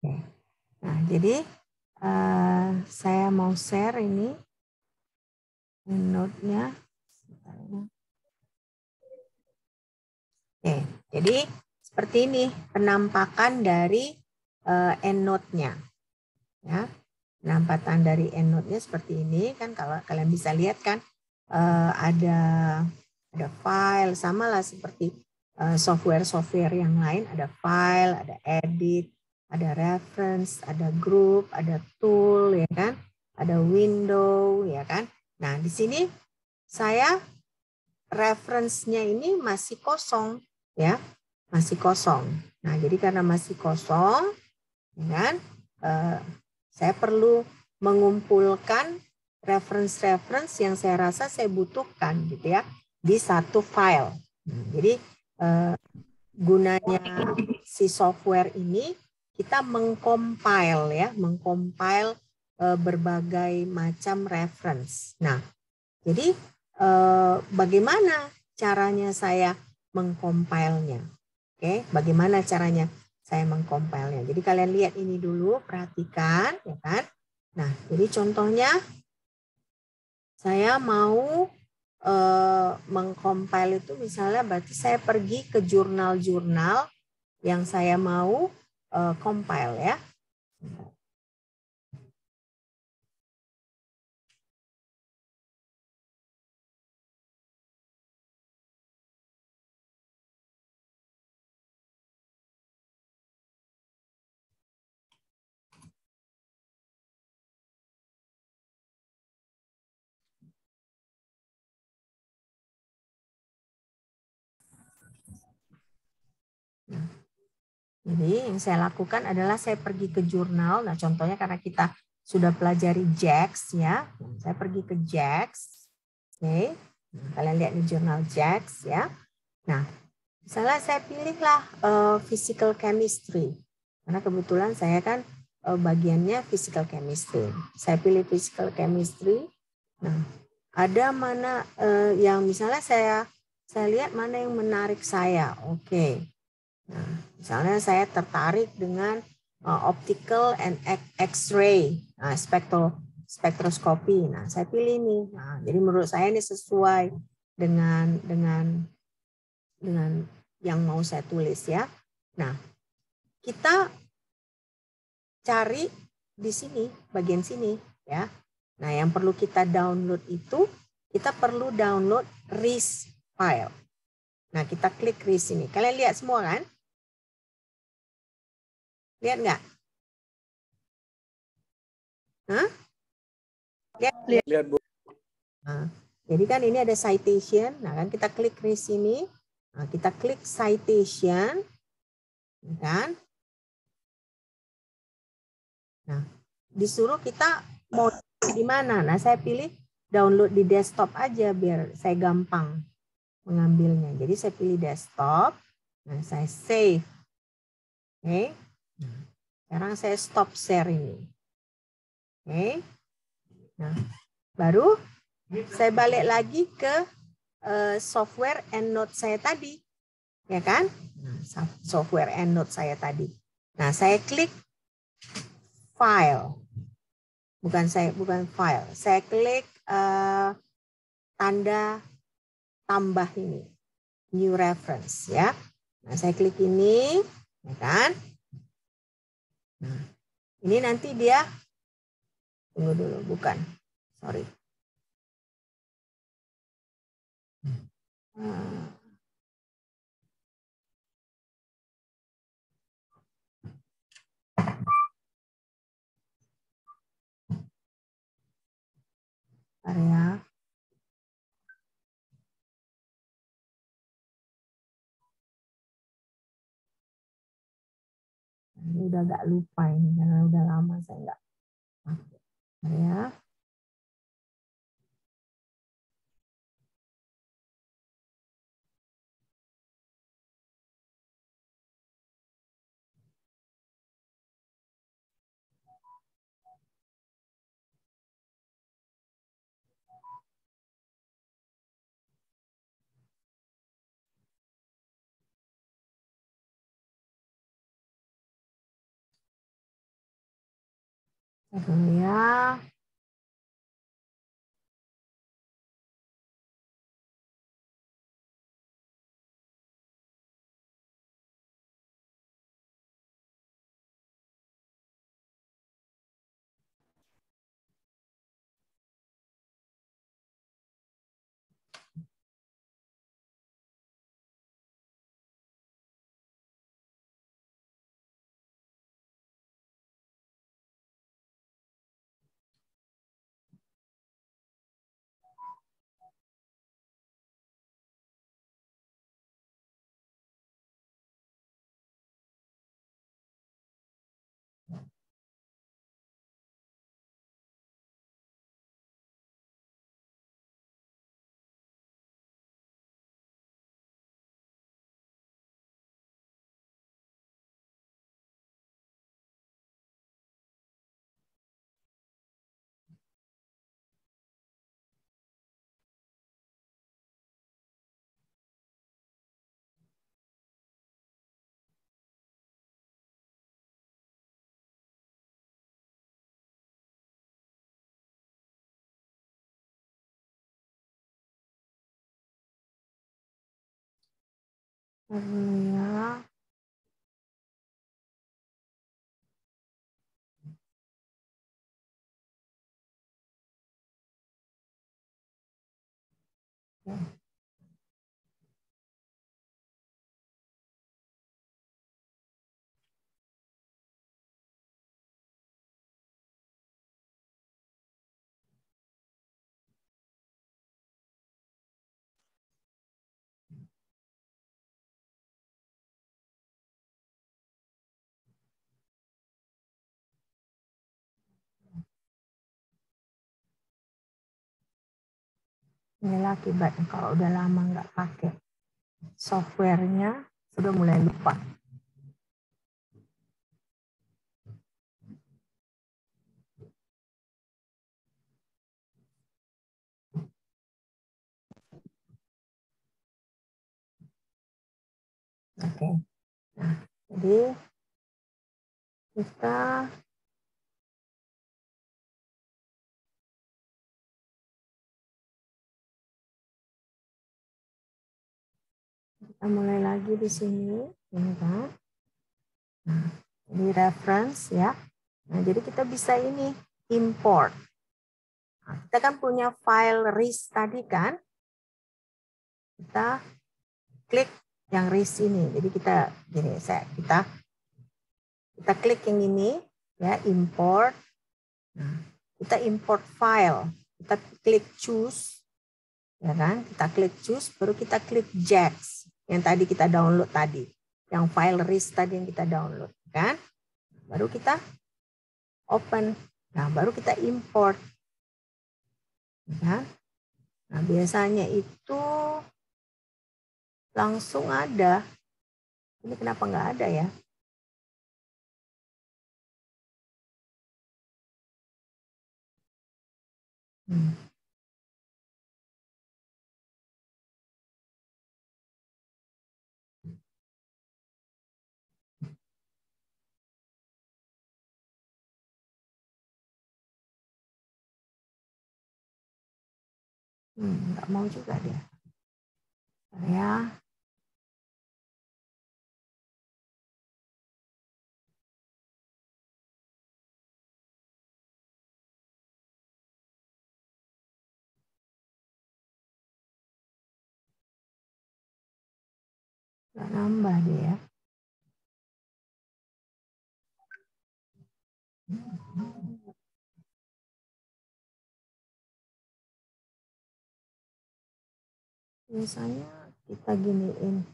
Oke. Nah, jadi saya mau share ini EndNote-nya. Oke, jadi seperti ini penampakan dari EndNote-nya. Ya, penampakan dari EndNote-nya seperti ini kan, kalau kalian bisa lihat kan ada file, sama lah seperti software-software yang lain, ada file, ada edit, ada reference, ada group, ada tool, ya kan, ada window, ya kan. Nah, di sini saya reference-nya ini masih kosong, ya, masih kosong. Nah, jadi karena masih kosong, ya kan, saya perlu mengumpulkan reference-reference yang saya rasa saya butuhkan, gitu ya, di satu file. Jadi gunanya si software ini kita mengcompile, ya, mengcompile berbagai macam reference. Nah, jadi bagaimana caranya saya mengcompile-nya? Oke, bagaimana caranya saya mengcompile-nya? Jadi kalian lihat ini dulu, perhatikan, ya kan? Nah, jadi contohnya saya mau mengcompile itu, misalnya berarti saya pergi ke jurnal-jurnal yang saya mau compile, ya. Jadi yang saya lakukan adalah saya pergi ke jurnal. Nah, contohnya karena kita sudah pelajari JAX, ya. Saya pergi ke JAX. Oke. Nah, kalian lihat di jurnal JAX, ya. Nah, misalnya saya pilihlah physical chemistry. Karena kebetulan saya kan bagiannya physical chemistry. Saya pilih physical chemistry. Nah, ada mana yang misalnya saya lihat mana yang menarik saya. Oke. Nah, misalnya saya tertarik dengan optical and X-ray, spektroskopi. Nah, saya pilih ini. Nah, jadi menurut saya ini sesuai dengan yang mau saya tulis, ya. Nah, kita cari di sini, bagian sini, ya. Nah, yang perlu kita download itu, kita perlu download RIS file. Nah, kita klik RIS ini. Kalian lihat semua kan? Lihat nggak? Hah? Lihat, Bu. Nah, jadi kan ini ada citation. Nah, kan kita klik di sini. Nah, kita klik citation, kan? Nah, disuruh kita mau di mana. Nah, saya pilih download di desktop aja biar saya gampang mengambilnya. Jadi saya pilih desktop. Nah, saya save. Oke. Nah, sekarang saya stop share ini. Oke. Nah, baru saya balik lagi ke software EndNote saya tadi, ya kan? Nah, software EndNote saya tadi. Nah, saya klik file, bukan file. Saya klik tanda tambah ini, new reference, ya. Nah, saya klik ini, ya kan? Nah, ini nanti dia, tunggu dulu, bukan, sorry. Area. Ini udah agak lupa ini karena udah lama saya nggak pakai. Ya. Dulu ya. Dulu ya. Inilah akibatnya kalau udah lama nggak pakai softwarenya, sudah mulai lupa. Oke. Nah, jadi kita mulai lagi di sini, ini kan. Nah, ini reference ya. Nah, jadi kita bisa ini import. Nah, kita kan punya file RIS tadi kan. Kita klik yang RIS ini. Jadi kita gini, kita klik yang ini ya, import. Nah, kita import file. Kita klik choose. Ya kan? Kita klik choose, baru kita klik JAX yang tadi kita download tadi. Yang file RIS tadi yang kita download kan. Baru kita open. Nah, baru kita import. Ya. Nah, biasanya itu langsung ada. Ini kenapa nggak ada ya? Nggak mau juga dia. Ya. Nggak nambah dia. Biasanya kita giniin.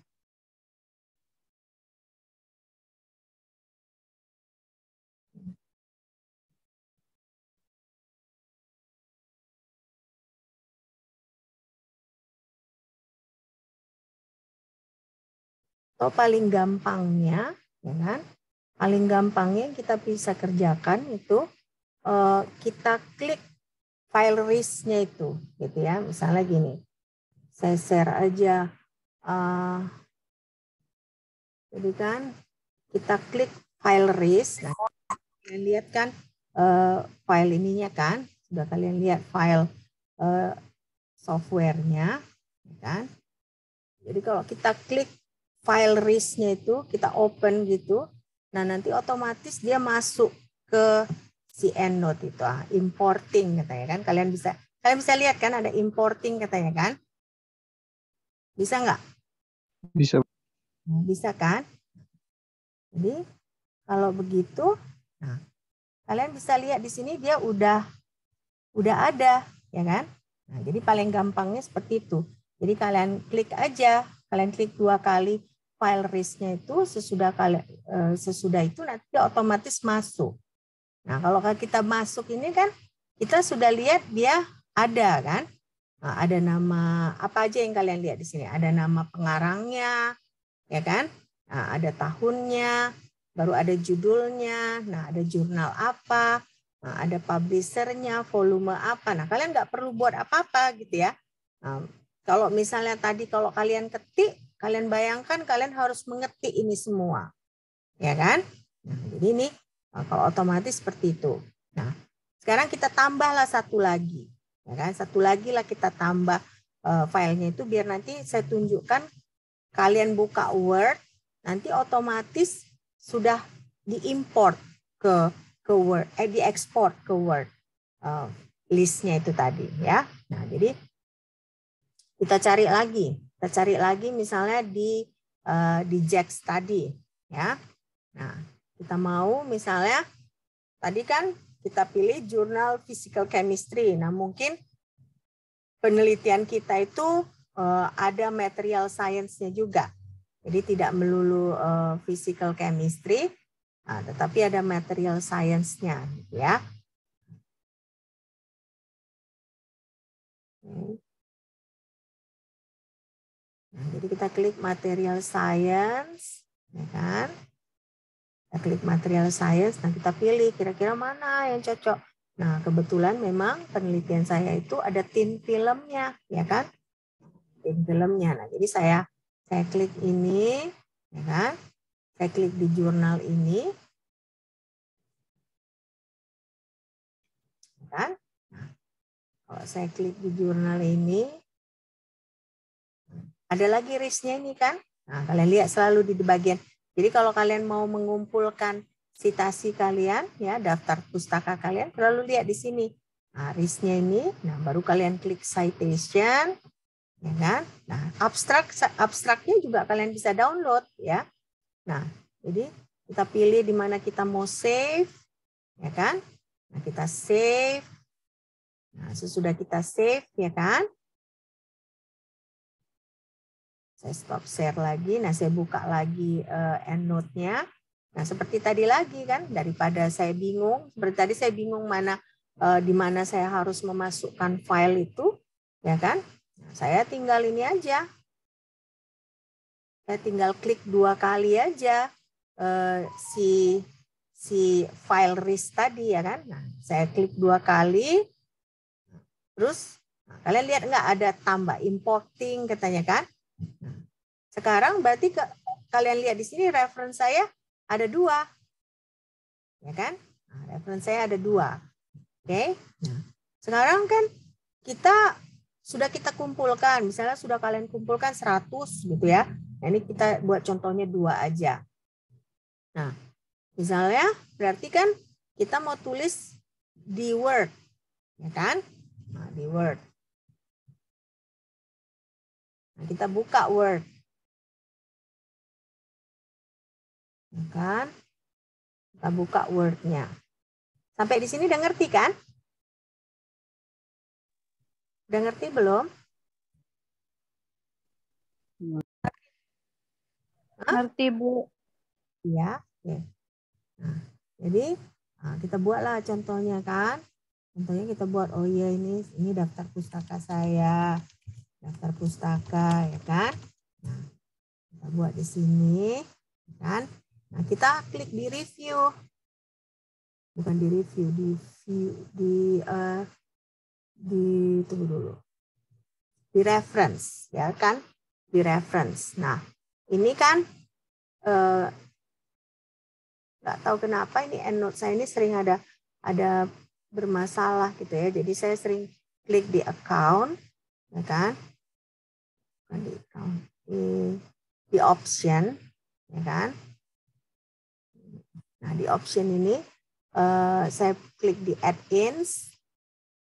Atau paling gampangnya, ya kan? Paling gampangnya kita bisa kerjakan itu kita klik file RIS-nya itu, gitu ya. Misalnya gini, saya share aja. Jadi kan kita klik file RIS. Nah, kalian lihat kan file ininya kan, sudah kalian lihat file softwarenya, kan? Jadi kalau kita klik file list-nya itu, kita open gitu, nah nanti otomatis dia masuk ke si EndNote itu, importing katanya kan, kalian bisa lihat kan ada importing katanya kan, bisa nggak? Bisa. Bisa kan? Jadi kalau begitu, nah kalian bisa lihat di sini dia udah ada, ya kan? Nah, jadi paling gampangnya seperti itu. Jadi kalian klik aja, kalian klik 2 kali file list-nya itu, sesudah itu nanti dia otomatis masuk. Nah, kalau kita masuk ini kan kita sudah lihat dia ada kan? Nah, ada nama apa aja yang kalian lihat di sini? Ada nama pengarangnya, ya kan? Nah, ada tahunnya, baru ada judulnya, nah ada jurnal apa, nah, ada publishernya, volume apa. Nah, kalian nggak perlu buat apa-apa gitu ya. Nah, kalau misalnya tadi kalau kalian ketik, kalian bayangkan kalian harus mengetik ini semua, ya kan? Nah, jadi ini kalau otomatis seperti itu. Nah, sekarang kita tambahlah satu lagi, ya kan? Satu lagi lah kita tambah filenya itu biar nanti saya tunjukkan. Kalian buka Word, nanti otomatis sudah diimport ke Word, diekspor ke Word listnya itu tadi ya. Nah, jadi kita cari lagi misalnya di JAX tadi ya. Nah, kita mau misalnya tadi kan kita pilih jurnal Physical Chemistry. Nah, mungkin penelitian kita itu ada material science-nya juga. Jadi tidak melulu physical chemistry, tetapi ada material science-nya, gitu ya. Nah, jadi kita klik material science, ya kan? Kita klik material science, nah kita pilih kira-kira mana yang cocok. Nah, kebetulan memang penelitian saya itu ada thin filmnya, ya kan? Thin filmnya. Nah, jadi saya klik ini, ya kan? Saya klik di jurnal ini, kan? Nah, kalau saya klik di jurnal ini, ada lagi listnya ini kan? Nah, kalian lihat selalu di bagian. Jadi kalau kalian mau mengumpulkan citasi kalian, ya daftar pustaka kalian, selalu lihat di sini. Nah, listnya ini, nah baru kalian klik citation, ya kan? Nah, abstraknya juga kalian bisa download, ya. Nah, jadi kita pilih di mana kita mau save, ya kan? Nah, kita save. Nah, sesudah kita save, ya kan? Saya stop share lagi. Nah, saya buka lagi EndNote-nya. Nah, seperti tadi lagi kan, daripada saya bingung, seperti tadi saya bingung di mana saya harus memasukkan file itu, ya kan? Nah, saya tinggal ini aja. Saya tinggal klik 2 kali aja si file list tadi, ya kan? Nah, saya klik 2 kali, terus kalian lihat nggak ada tambah importing katanya kan? Nah, sekarang berarti kalian lihat di sini reference saya ada 2, ya kan? Nah, reference saya ada 2, oke? Nah, sekarang kan sudah kita kumpulkan, misalnya sudah kalian kumpulkan 100 gitu ya. Nah, ini kita buat contohnya 2 aja. Nah, misalnya berarti kan kita mau tulis di Word, ya kan? Nah, di Word. Nah, kita buka Word. Ya kan? Kita buka Word-nya. Sampai di sini udah ngerti kan? Udah ngerti belum? Ngerti, Bu. Iya. Nah, jadi kita buatlah contohnya kan. Contohnya kita buat, oh iya ini daftar pustaka saya. Daftar pustaka, ya kan? Nah, kita buat di sini, ya kan? Nah, kita klik di review. Bukan di review, tunggu dulu. Di reference, ya kan? Di reference. Nah, ini kan nggak tahu kenapa ini EndNote saya ini sering ada ada bermasalah gitu ya. Jadi saya sering klik di account, ya kan? Di account, di option, ya kan? Nah, di option ini saya klik di add-ins,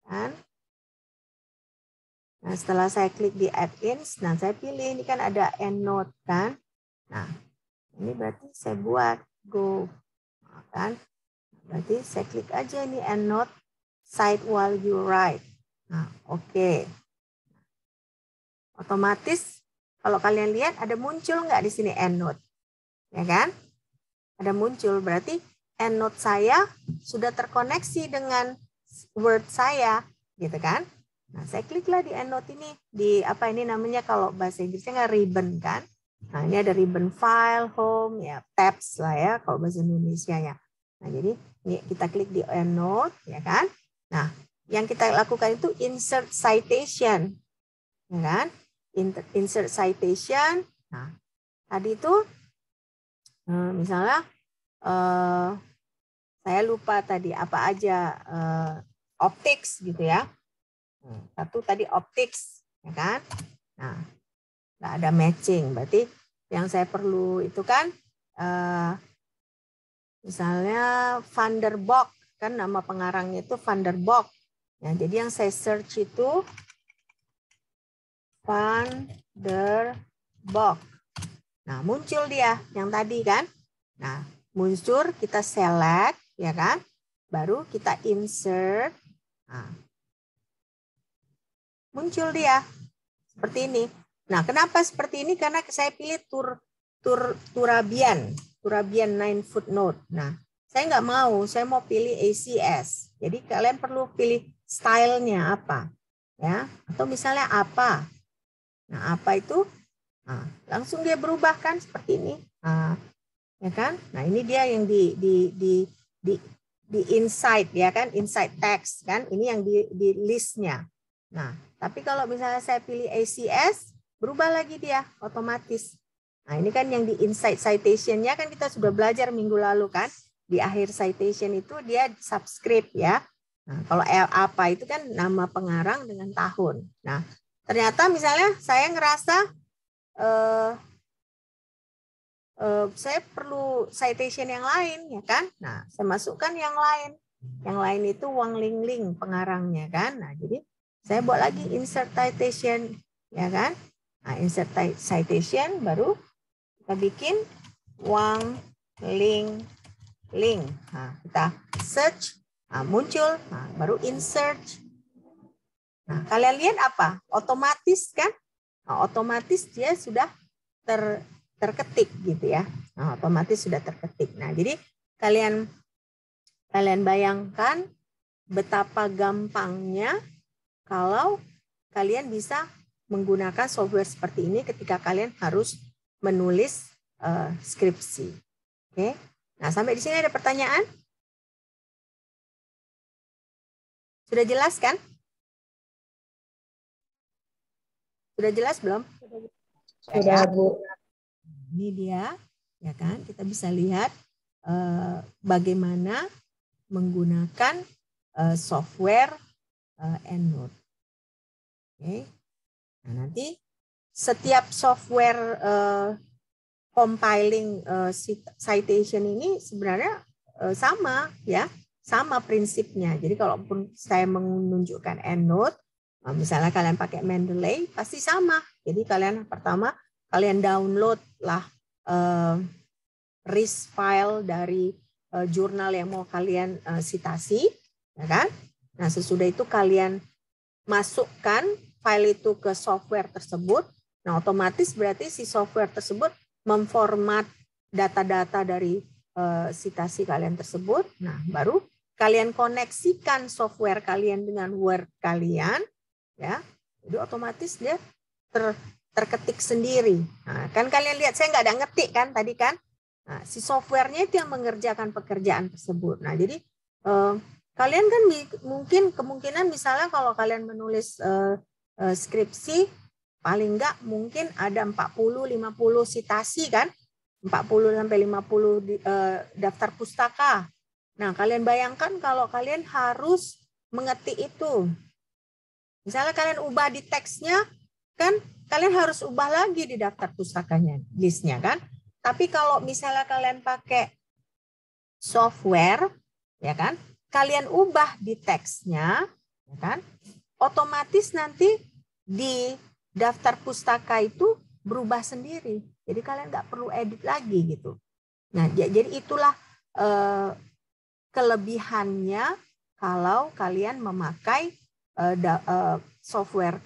kan? Nah, setelah saya klik di add-ins, nah saya pilih ini kan ada EndNote kan. Nah, ini berarti saya buat go, kan? Berarti saya klik aja ini EndNote cite while you write. Nah, oke. Otomatis kalau kalian lihat ada muncul nggak di sini EndNote, ya kan? Ada muncul, berarti EndNote saya sudah terkoneksi dengan Word saya, gitu kan? Nah, saya kliklah di EndNote ini, di apa ini namanya kalau bahasa Inggrisnya nggak ribbon kan? Nah, ini ada ribbon file, home, ya tabs lah ya kalau bahasa Indonesia ya. Nah, jadi ini kita klik di EndNote, ya kan? Nah, yang kita lakukan itu insert citation, ya kan? Insert citation. Nah, tadi itu misalnya saya lupa tadi apa aja optics gitu ya. Satu tadi optics, ya kan? Nah, nggak ada matching. Berarti yang saya perlu itu kan, misalnya Van der Bock, kan nama pengarangnya itu Van der Bock. Ya, jadi yang saya search itu Van der Bock. Nah, muncul dia yang tadi kan. Nah, muncul kita select, ya kan? Baru kita insert. Nah, muncul dia seperti ini. Nah, kenapa seperti ini? Karena saya pilih Turabian 9 footnote. Nah, saya nggak mau, saya mau pilih ACS. Jadi kalian perlu pilih stylenya apa, ya? Atau misalnya apa? Nah, apa itu? Nah, langsung dia berubah kan seperti ini, ya kan? Nah, ini dia yang di inside, ya kan? Inside text kan? Ini yang di listnya. Nah, tapi kalau misalnya saya pilih ACS, berubah lagi dia otomatis. Nah, ini kan yang di inside citation-nya kan kita sudah belajar minggu lalu kan. Di akhir citation itu dia subscript ya. Nah, kalau apa itu kan nama pengarang dengan tahun. Nah, ternyata misalnya saya ngerasa saya perlu citation yang lain ya kan. Nah, saya masukkan yang lain. Yang lain itu Wang Lingling pengarangnya kan. Nah, jadi saya buat lagi insert citation, ya kan? Nah, insert citation baru kita bikin Wang Lingling. Nah, kita search, nah, muncul, nah, baru insert. Nah, kalian lihat apa? Otomatis kan? Nah, otomatis dia sudah terketik gitu ya. Nah, otomatis sudah terketik. Nah, jadi kalian bayangkan betapa gampangnya kalau kalian bisa menggunakan software seperti ini ketika kalian harus menulis skripsi. Oke. Nah, sampai di sini ada pertanyaan? Sudah jelas kan? Sudah jelas belum? Sudah, Bu. Ini dia, ya kan? Kita bisa lihat bagaimana menggunakan software EndNote. Oke. Nah, nanti setiap software compiling citation ini sebenarnya sama ya, sama prinsipnya. Jadi kalaupun saya menunjukkan EndNote, misalnya kalian pakai Mendeley pasti sama. Jadi kalian pertama kalian download lah RIS file dari jurnal yang mau kalian citasi, ya kan? Nah, sesudah itu kalian masukkan file itu ke software tersebut. Nah, otomatis berarti si software tersebut memformat data-data dari citasi kalian tersebut. Nah, baru kalian koneksikan software kalian dengan Word kalian, ya. Jadi otomatis dia terketik sendiri. Nah, kan kalian lihat saya nggak ada ngetik kan tadi kan? Nah, si softwarenya itu yang mengerjakan pekerjaan tersebut. Nah, jadi kalian kan mungkin kemungkinan misalnya kalau kalian menulis skripsi paling enggak mungkin ada 40-50 citasi kan, 40 sampai 50 daftar pustaka. Nah, kalian bayangkan kalau kalian harus mengetik itu. Misalnya kalian ubah di teksnya, kan kalian harus ubah lagi di daftar pustakanya, listnya kan. Tapi kalau misalnya kalian pakai software, ya kan, kalian ubah di teksnya, ya kan, otomatis nanti di daftar pustaka itu berubah sendiri. Jadi kalian nggak perlu edit lagi gitu. Nah, jadi itulah kelebihannya kalau kalian memakai software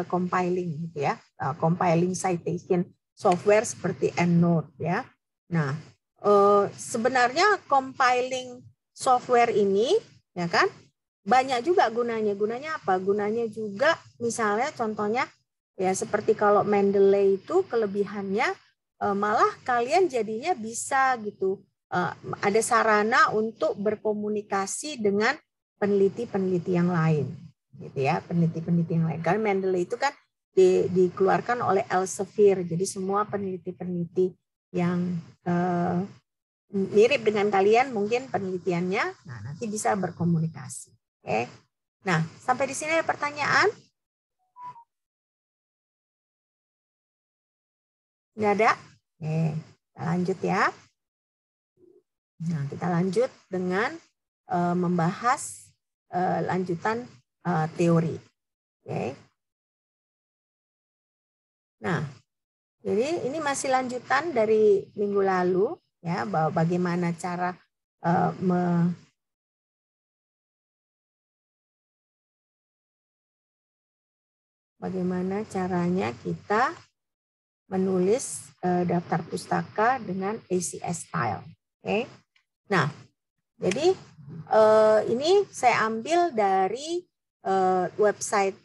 compiling gitu ya, compiling citation software seperti EndNote ya. Nah, sebenarnya compiling software ini ya kan banyak juga gunanya. Gunanya apa? Gunanya juga misalnya contohnya ya seperti kalau Mendeley itu kelebihannya malah kalian jadinya bisa gitu ada sarana untuk berkomunikasi dengan peneliti-peneliti yang lain, gitu ya, peneliti-peneliti yang lain. Karena Mendeley itu kan dikeluarkan oleh Elsevier, jadi semua peneliti-peneliti yang mirip dengan kalian mungkin penelitiannya, nah nanti bisa berkomunikasi. Oke, nah sampai di sini ada pertanyaan? Nggak ada? Oke, kita lanjut ya. Nah, kita lanjut dengan membahas lanjutan teori. Oke. Nah, jadi ini masih lanjutan dari minggu lalu ya, bahwa bagaimana cara bagaimana caranya kita menulis daftar pustaka dengan ACS style. Oke. Nah, jadi ini saya ambil dari website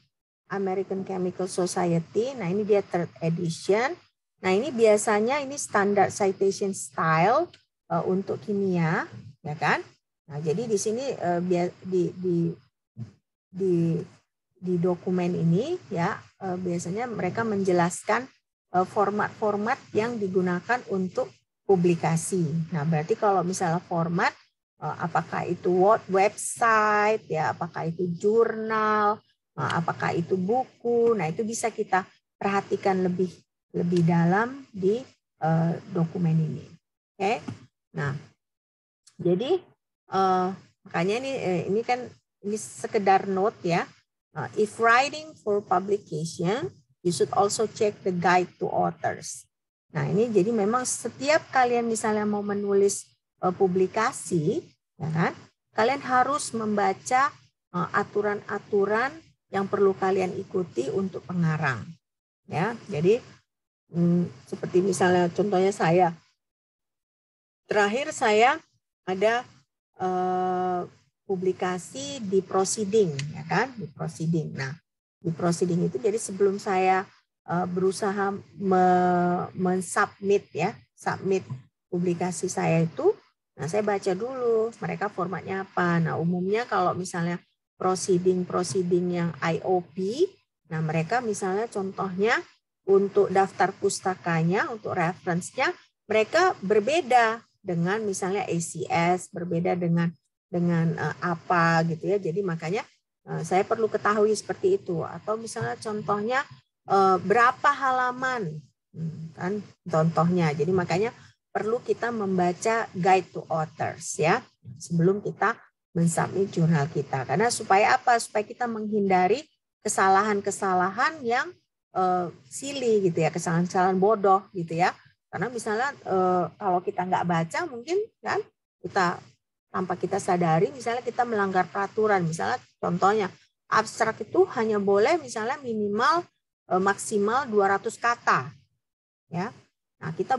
American Chemical Society. Nah, ini dia third edition. Nah, ini biasanya ini standard citation style untuk kimia, ya kan? Nah, jadi di sini di dokumen ini ya biasanya mereka menjelaskan format-format yang digunakan untuk publikasi. Nah, berarti kalau misalnya format, apakah itu website, ya, apakah itu jurnal, apakah itu buku, nah itu bisa kita perhatikan lebih dalam di dokumen ini. Oke, nah, jadi makanya ini kan ini sekedar note ya. If writing for publication, you should also check the guide to authors. Nah, ini jadi memang setiap kalian misalnya mau menulis publikasi, ya kan, kalian harus membaca aturan-aturan yang perlu kalian ikuti untuk pengarang. Ya, jadi seperti misalnya contohnya saya, terakhir saya ada publikasi di Proceeding, ya kan, di Proceeding. Nah, di Proceeding itu jadi sebelum saya berusaha mensubmit ya, submit publikasi saya itu, nah saya baca dulu mereka formatnya apa. Nah, umumnya kalau misalnya proceeding yang IOP, nah mereka misalnya contohnya untuk daftar pustakanya, untuk reference-nya mereka berbeda dengan misalnya ACS, berbeda dengan apa gitu ya. Jadi makanya saya perlu ketahui seperti itu. Atau misalnya contohnya berapa halaman kan contohnya. Jadi makanya perlu kita membaca guide to authors ya sebelum kita mensubmit jurnal kita. Karena supaya apa? Supaya kita menghindari kesalahan-kesalahan yang silly gitu ya, kesalahan-kesalahan bodoh gitu ya. Karena misalnya kalau kita nggak baca mungkin kan kita tanpa kita sadari misalnya kita melanggar peraturan. Misalnya contohnya abstrak itu hanya boleh misalnya minimal maksimal 200 kata. Ya. Nah, kita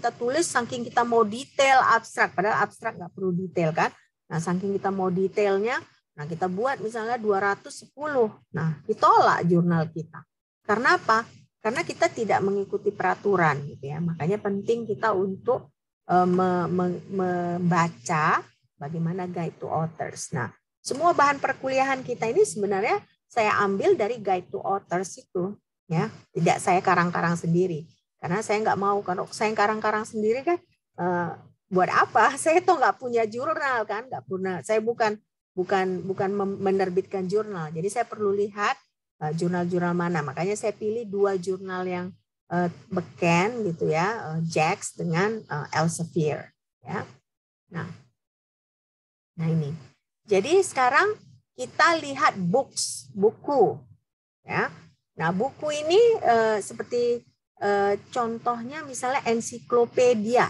tulis saking kita mau detail abstrak, padahal abstrak nggak perlu detail kan. Nah, saking kita mau detailnya, nah kita buat misalnya 210. Nah, ditolak jurnal kita. Karena apa? Karena kita tidak mengikuti peraturan gitu ya. Makanya penting kita untuk membaca bagaimana guide to authors. Nah, semua bahan perkuliahan kita ini sebenarnya saya ambil dari guide to authors itu. Ya, tidak saya karang-karang sendiri karena saya nggak mau kalau saya karang-karang sendiri kan buat apa? Saya tuh nggak punya jurnal kan, nggak punya. Saya bukan menerbitkan jurnal. Jadi saya perlu lihat jurnal-jurnal mana. Makanya saya pilih 2 jurnal yang beken gitu ya, JACS dengan Elsevier. Ya. Nah ini. Jadi sekarang kita lihat buku. Ya. Nah buku ini seperti contohnya misalnya ensiklopedia.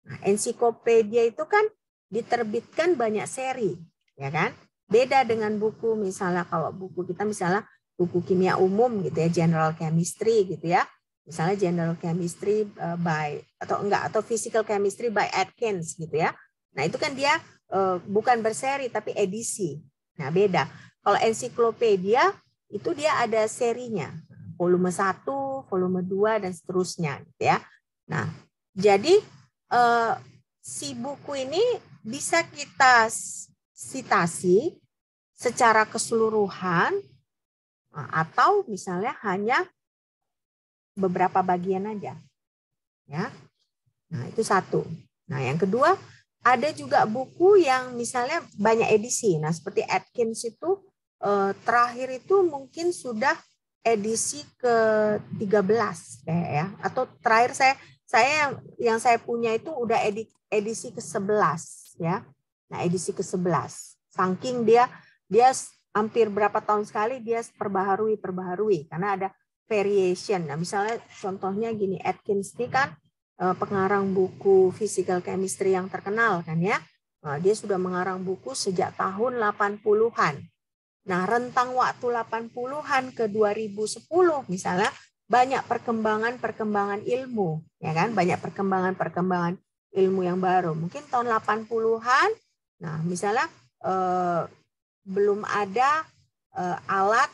Nah, ensiklopedia itu kan diterbitkan banyak seri, ya kan? Beda dengan buku misalnya kalau buku kita misalnya buku kimia umum gitu ya, general chemistry gitu ya. Misalnya general chemistry atau physical chemistry by Atkins gitu ya. Nah, itu kan dia bukan berseri tapi edisi. Nah, beda. Kalau ensiklopedia itu dia ada serinya. Volume 1, volume 2 dan seterusnya gitu ya. Nah, jadi si buku ini bisa kita sitasi secara keseluruhan atau misalnya hanya beberapa bagian aja, ya. Nah itu satu. Nah yang kedua ada juga buku yang misalnya banyak edisi. Nah seperti Atkins itu terakhir itu mungkin sudah edisi ke-13 kayak ya, atau terakhir yang saya punya itu udah edisi ke-11 ya. Nah, edisi ke-11. Saking dia hampir berapa tahun sekali dia perbaharui karena ada variation. Nah, misalnya contohnya gini, Atkins ini kan pengarang buku physical chemistry yang terkenal kan ya. Nah, dia sudah mengarang buku sejak tahun 80-an. Nah, rentang waktu 80-an ke 2010 misalnya banyak perkembangan ilmu, ya kan? Banyak perkembangan ilmu yang baru. Mungkin tahun 80-an, nah misalnya belum ada alat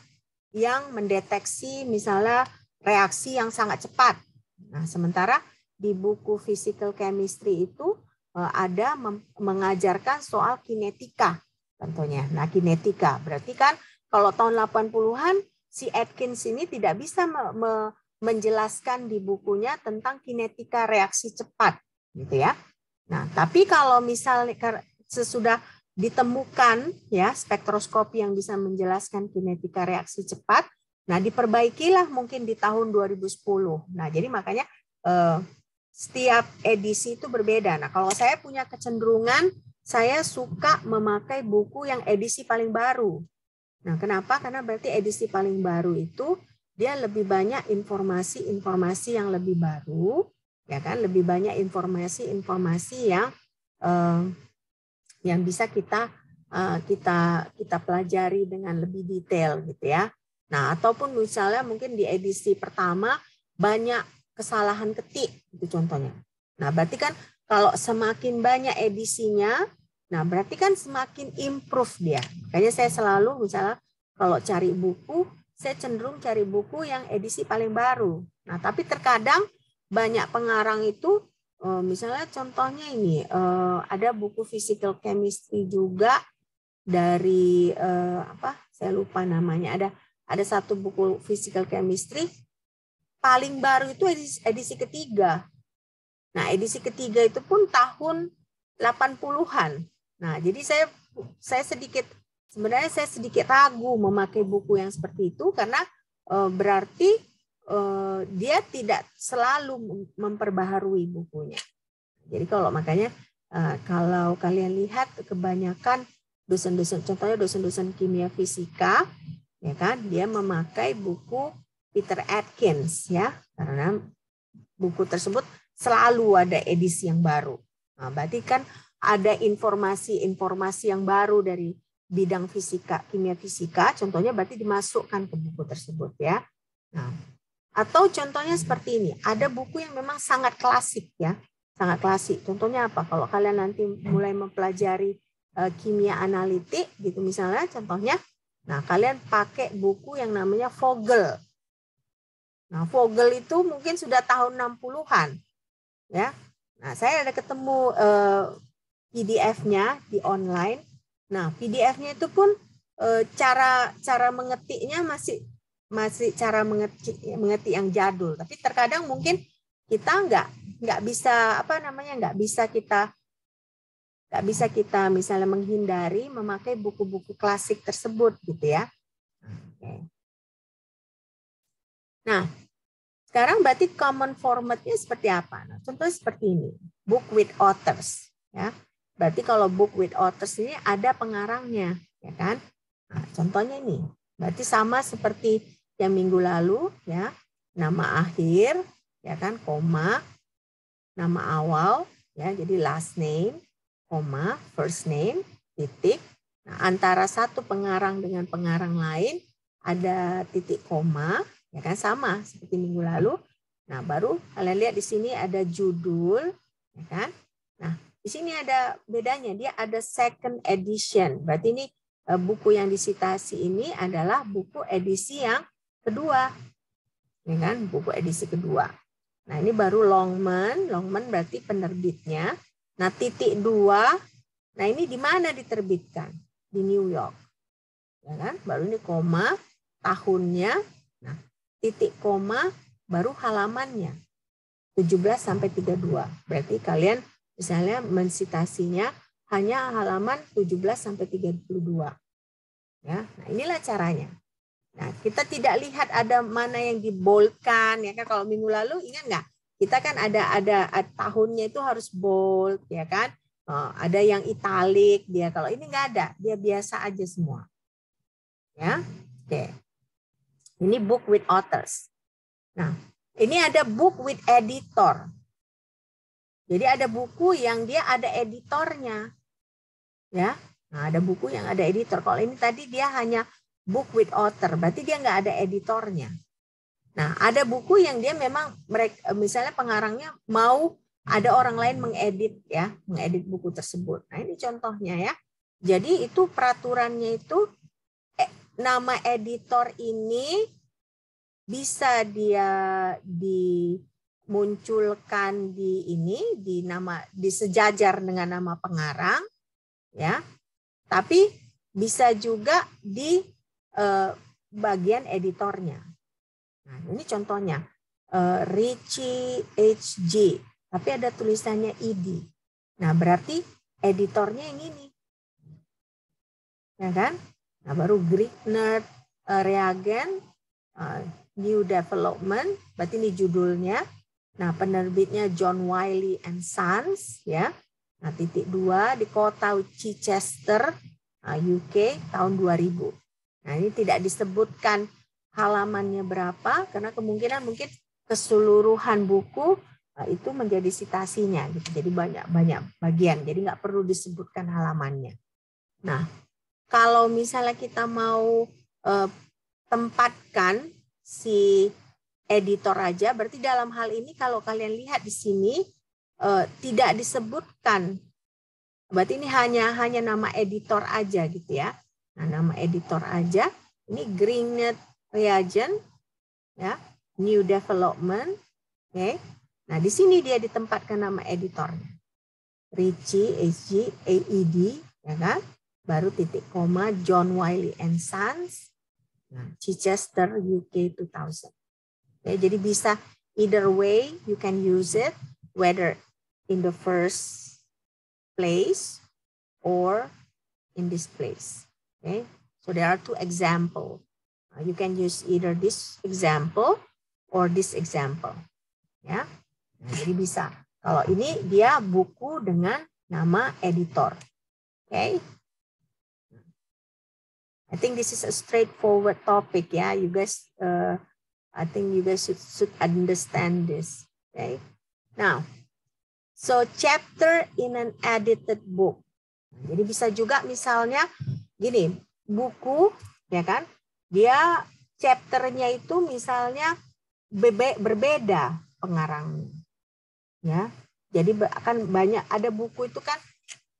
yang mendeteksi misalnya reaksi yang sangat cepat. Nah, sementara di buku physical chemistry itu ada mengajarkan soal kinetika tentunya. Nah, kinetika berarti kan kalau tahun 80-an si Atkins ini tidak bisa menjelaskan di bukunya tentang kinetika reaksi cepat, gitu ya. Nah, tapi kalau misalnya sesudah ditemukan ya spektroskopi yang bisa menjelaskan kinetika reaksi cepat, nah diperbaikilah mungkin di tahun 2010. Nah, jadi makanya setiap edisi itu berbeda. Nah, kalau saya punya kecenderungan saya suka memakai buku yang edisi paling baru. Nah, kenapa? Karena berarti edisi paling baru itu dia lebih banyak informasi yang lebih baru, ya kan? Lebih banyak informasi yang bisa kita pelajari dengan lebih detail, gitu ya. Nah, ataupun misalnya mungkin di edisi pertama banyak kesalahan ketik, itu contohnya. Nah, berarti kan kalau semakin banyak edisinya, nah berarti kan semakin improve dia. Makanya saya selalu misalnya kalau cari buku, saya cenderung cari buku yang edisi paling baru. Nah, tapi terkadang banyak pengarang itu, misalnya contohnya ini, ada buku physical chemistry juga dari saya lupa namanya. Ada satu buku physical chemistry paling baru itu edisi ketiga. Nah, edisi ketiga itu pun tahun 80-an. Nah, jadi saya sedikit ragu memakai buku yang seperti itu karena berarti dia tidak selalu memperbaharui bukunya. Jadi makanya kalau kalian lihat kebanyakan contohnya dosen-dosen kimia fisika, ya kan, dia memakai buku Peter Atkins ya, karena buku tersebut selalu ada edisi yang baru. Nah, berarti kan ada informasi yang baru dari bidang kimia fisika, contohnya berarti dimasukkan ke buku tersebut ya. Nah, atau contohnya seperti ini, ada buku yang memang sangat klasik ya, sangat klasik. Contohnya apa? Kalau kalian nanti mulai mempelajari kimia analitik gitu misalnya, contohnya, nah kalian pakai buku yang namanya Vogel. Nah, Vogel itu mungkin sudah tahun 60-an. Ya. Nah, saya ada ketemu PDF-nya di online. Nah, PDF-nya itu pun cara mengetiknya masih cara mengetik yang jadul. Tapi terkadang mungkin kita nggak bisa nggak bisa kita misalnya menghindari memakai buku-buku klasik tersebut gitu ya. Oke. Nah, sekarang berarti common formatnya seperti apa? Nah, contohnya seperti ini, book with authors. Ya, berarti kalau book with authors ini ada pengarangnya, ya kan? Nah, contohnya ini, berarti sama seperti yang minggu lalu, ya, nama akhir, ya kan, koma, nama awal, ya, jadi last name, koma, first name, titik. Nah, antara satu pengarang dengan pengarang lain ada titik koma. Ya kan, sama seperti minggu lalu. Nah, baru kalian lihat di sini ada judul, ya kan? Nah, di sini ada bedanya, dia ada second edition. Berarti ini buku yang disitasi ini adalah buku edisi yang kedua. Ya kan? Buku edisi kedua. Nah, ini baru Longman berarti penerbitnya. Nah, titik 2. Nah, ini di mana diterbitkan? Di New York. Ya kan? Baru ini koma, tahunnya. Nah, titik koma baru halamannya 17 sampai 32. Berarti kalian misalnya mensitasinya hanya halaman 17 sampai 32. Ya, nah inilah caranya. Nah, kita tidak lihat ada mana yang diboldkan ya kan, kalau minggu lalu ingat nggak? Kita kan ada tahunnya itu harus bold ya kan? Ada yang italic dia, kalau ini nggak ada, dia biasa aja semua. Ya. Oke. Ini book with authors. Nah, ini ada book with editor. Jadi ada buku yang dia ada editornya. Ya. Nah, ada buku yang ada editor. Kalau ini tadi dia hanya book with author, berarti dia nggak ada editornya. Nah, ada buku yang dia memang misalnya pengarangnya mau ada orang lain mengedit buku tersebut. Nah, ini contohnya ya. Jadi itu peraturannya itu nama editor ini bisa dia dimunculkan di sejajar dengan nama pengarang ya. Tapi bisa juga di bagian editornya. Nah, ini contohnya Richie HG, tapi ada tulisannya ID. Nah, berarti editornya yang ini. Ya kan? Nah, baru Greek Nerd Reagen New Development, berarti ini judulnya. Nah, penerbitnya John Wiley and Sons ya. Nah, titik 2 di kota Chichester, UK tahun 2000. Nah, ini tidak disebutkan halamannya berapa karena kemungkinan mungkin keseluruhan buku itu menjadi sitasinya gitu. Jadi banyak bagian. Jadi nggak perlu disebutkan halamannya. Nah, kalau misalnya kita mau tempatkan si editor aja, berarti dalam hal ini kalau kalian lihat di sini tidak disebutkan, berarti ini hanya nama editor aja gitu ya. Nah, nama editor aja, ini Greenet Reagen, ya, New Development, oke. Nah, di sini dia ditempatkan nama editornya, Richie HG AED, ya kan? Baru titik koma John Wiley and Sons, nah, Chichester UK 2000. Okay, jadi bisa either way you can use it, whether in the first place or in this place. Okay, so there are two examples. You can use either this example or this example. Ya, nah, jadi bisa. Kalau ini dia buku dengan nama editor. Okay. I think this is a straightforward topic, yeah. You guys, I think you guys should understand this, okay? Now, so chapter in an edited book. Jadi bisa juga misalnya gini, buku, ya kan? Dia chapternya itu misalnya berbeda pengarangnya, ya. Jadi akan banyak, ada buku itu kan,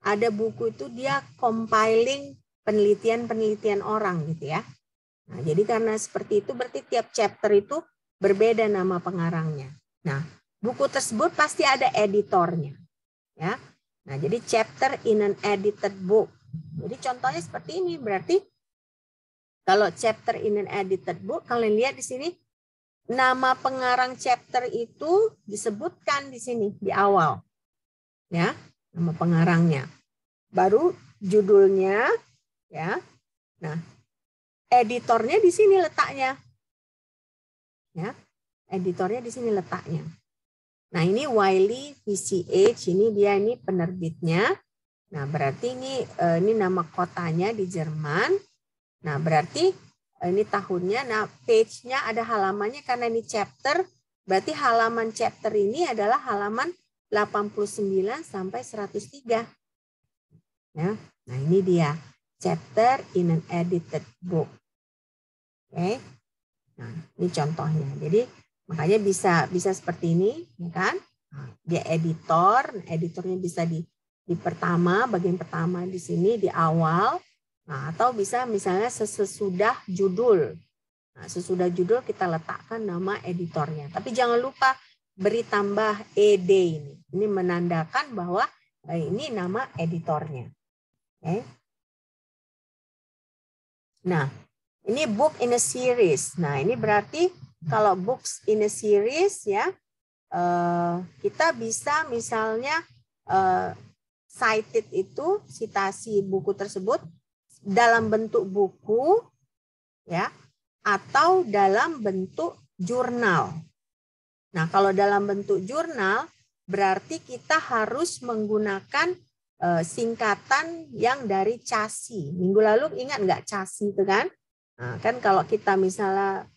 ada buku itu dia compiling penelitian orang gitu ya. Nah, jadi karena seperti itu berarti tiap chapter itu berbeda nama pengarangnya. Nah, buku tersebut pasti ada editornya, ya. Nah, jadi chapter in an edited book. Jadi contohnya seperti ini, berarti kalau chapter in an edited book, kalian lihat di sini nama pengarang chapter itu disebutkan di sini di awal. Ya, nama pengarangnya. Baru judulnya, ya. Nah, editornya di sini letaknya. Ya, editornya di sini letaknya. Nah, ini Wiley VCH, ini dia ini penerbitnya. Nah, berarti ini nama kotanya di Jerman. Nah, berarti ini tahunnya. Nah, page-nya ada halamannya karena ini chapter. Berarti halaman chapter ini adalah halaman 89 sampai 103. Ya. Nah, ini dia chapter in an edited book. Oke. Nah, ini contohnya. Jadi makanya bisa seperti ini, ya kan? Nah, dia editor, editornya bisa di pertama, bagian pertama di sini di awal. Nah, atau bisa misalnya sesudah judul. Nah, sesudah judul kita letakkan nama editornya. Tapi jangan lupa beri tambah ed ini. Ini menandakan bahwa ini nama editornya. Oke. Nah, ini book in a series. Nah, ini berarti kalau books in a series ya, kita bisa misalnya cited itu, citasi buku tersebut dalam bentuk buku ya, atau dalam bentuk jurnal. Nah, kalau dalam bentuk jurnal berarti kita harus menggunakan singkatan yang dari CHASI. Minggu lalu ingat nggak CHASI itu kan? Nah, kan kalau kita misalnya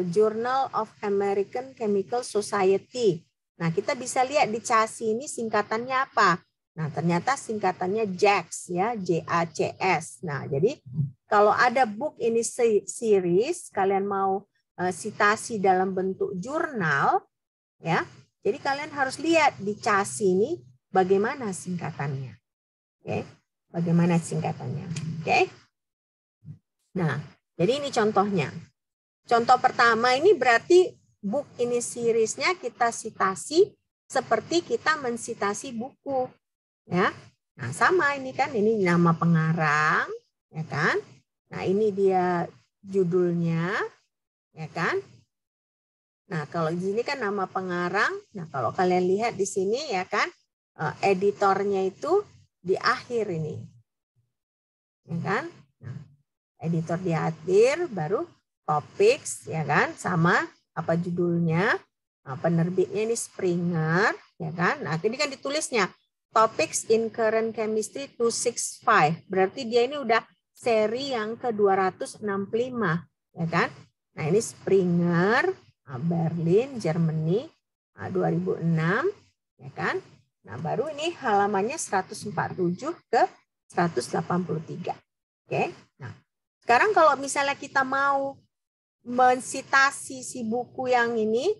Journal of American Chemical Society. Nah, kita bisa lihat di CHASI ini singkatannya apa. Nah, ternyata singkatannya JACS ya, JACS. Nah, jadi kalau ada book ini series, kalian mau sitasi dalam bentuk jurnal ya. Jadi kalian harus lihat di CHASI ini bagaimana singkatannya. Oke. Bagaimana singkatannya. Oke. Nah, jadi ini contohnya. Contoh pertama ini berarti book ini seriesnya kita sitasi seperti kita mensitasi buku, ya. Nah, sama ini kan, ini nama pengarang, ya kan. Nah, ini dia judulnya, ya kan. Nah, kalau di sini kan nama pengarang. Nah, kalau kalian lihat di sini ya kan, editornya itu di akhir ini, ya kan. Nah, editor di akhir, baru topics, ya kan, sama apa judulnya. Nah, penerbitnya ini Springer, ya kan. Nah, ini kan ditulisnya Topics in Current Chemistry 265. Berarti dia ini udah seri yang ke-265, ya kan. Nah, ini Springer, Berlin, Germany, 2006, ya kan. Nah, baru ini halamannya 147 ke 183. Oke. Nah, sekarang kalau misalnya kita mau mensitasi si buku yang ini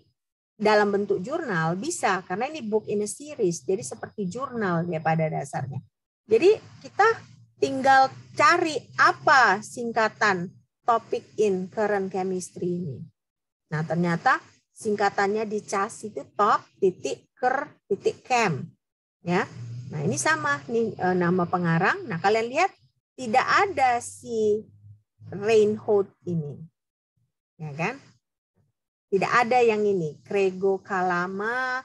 dalam bentuk jurnal, bisa, karena ini book in a series, jadi seperti jurnal ya pada dasarnya. Jadi kita tinggal cari apa singkatan topik in current chemistry ini. Nah, ternyata singkatannya di CHASI itu top.ker.chem. Ya. Nah, ini sama nih nama pengarang. Nah, kalian lihat tidak ada si Reinhold ini. Ya kan? Tidak ada yang ini, Krego Kalama,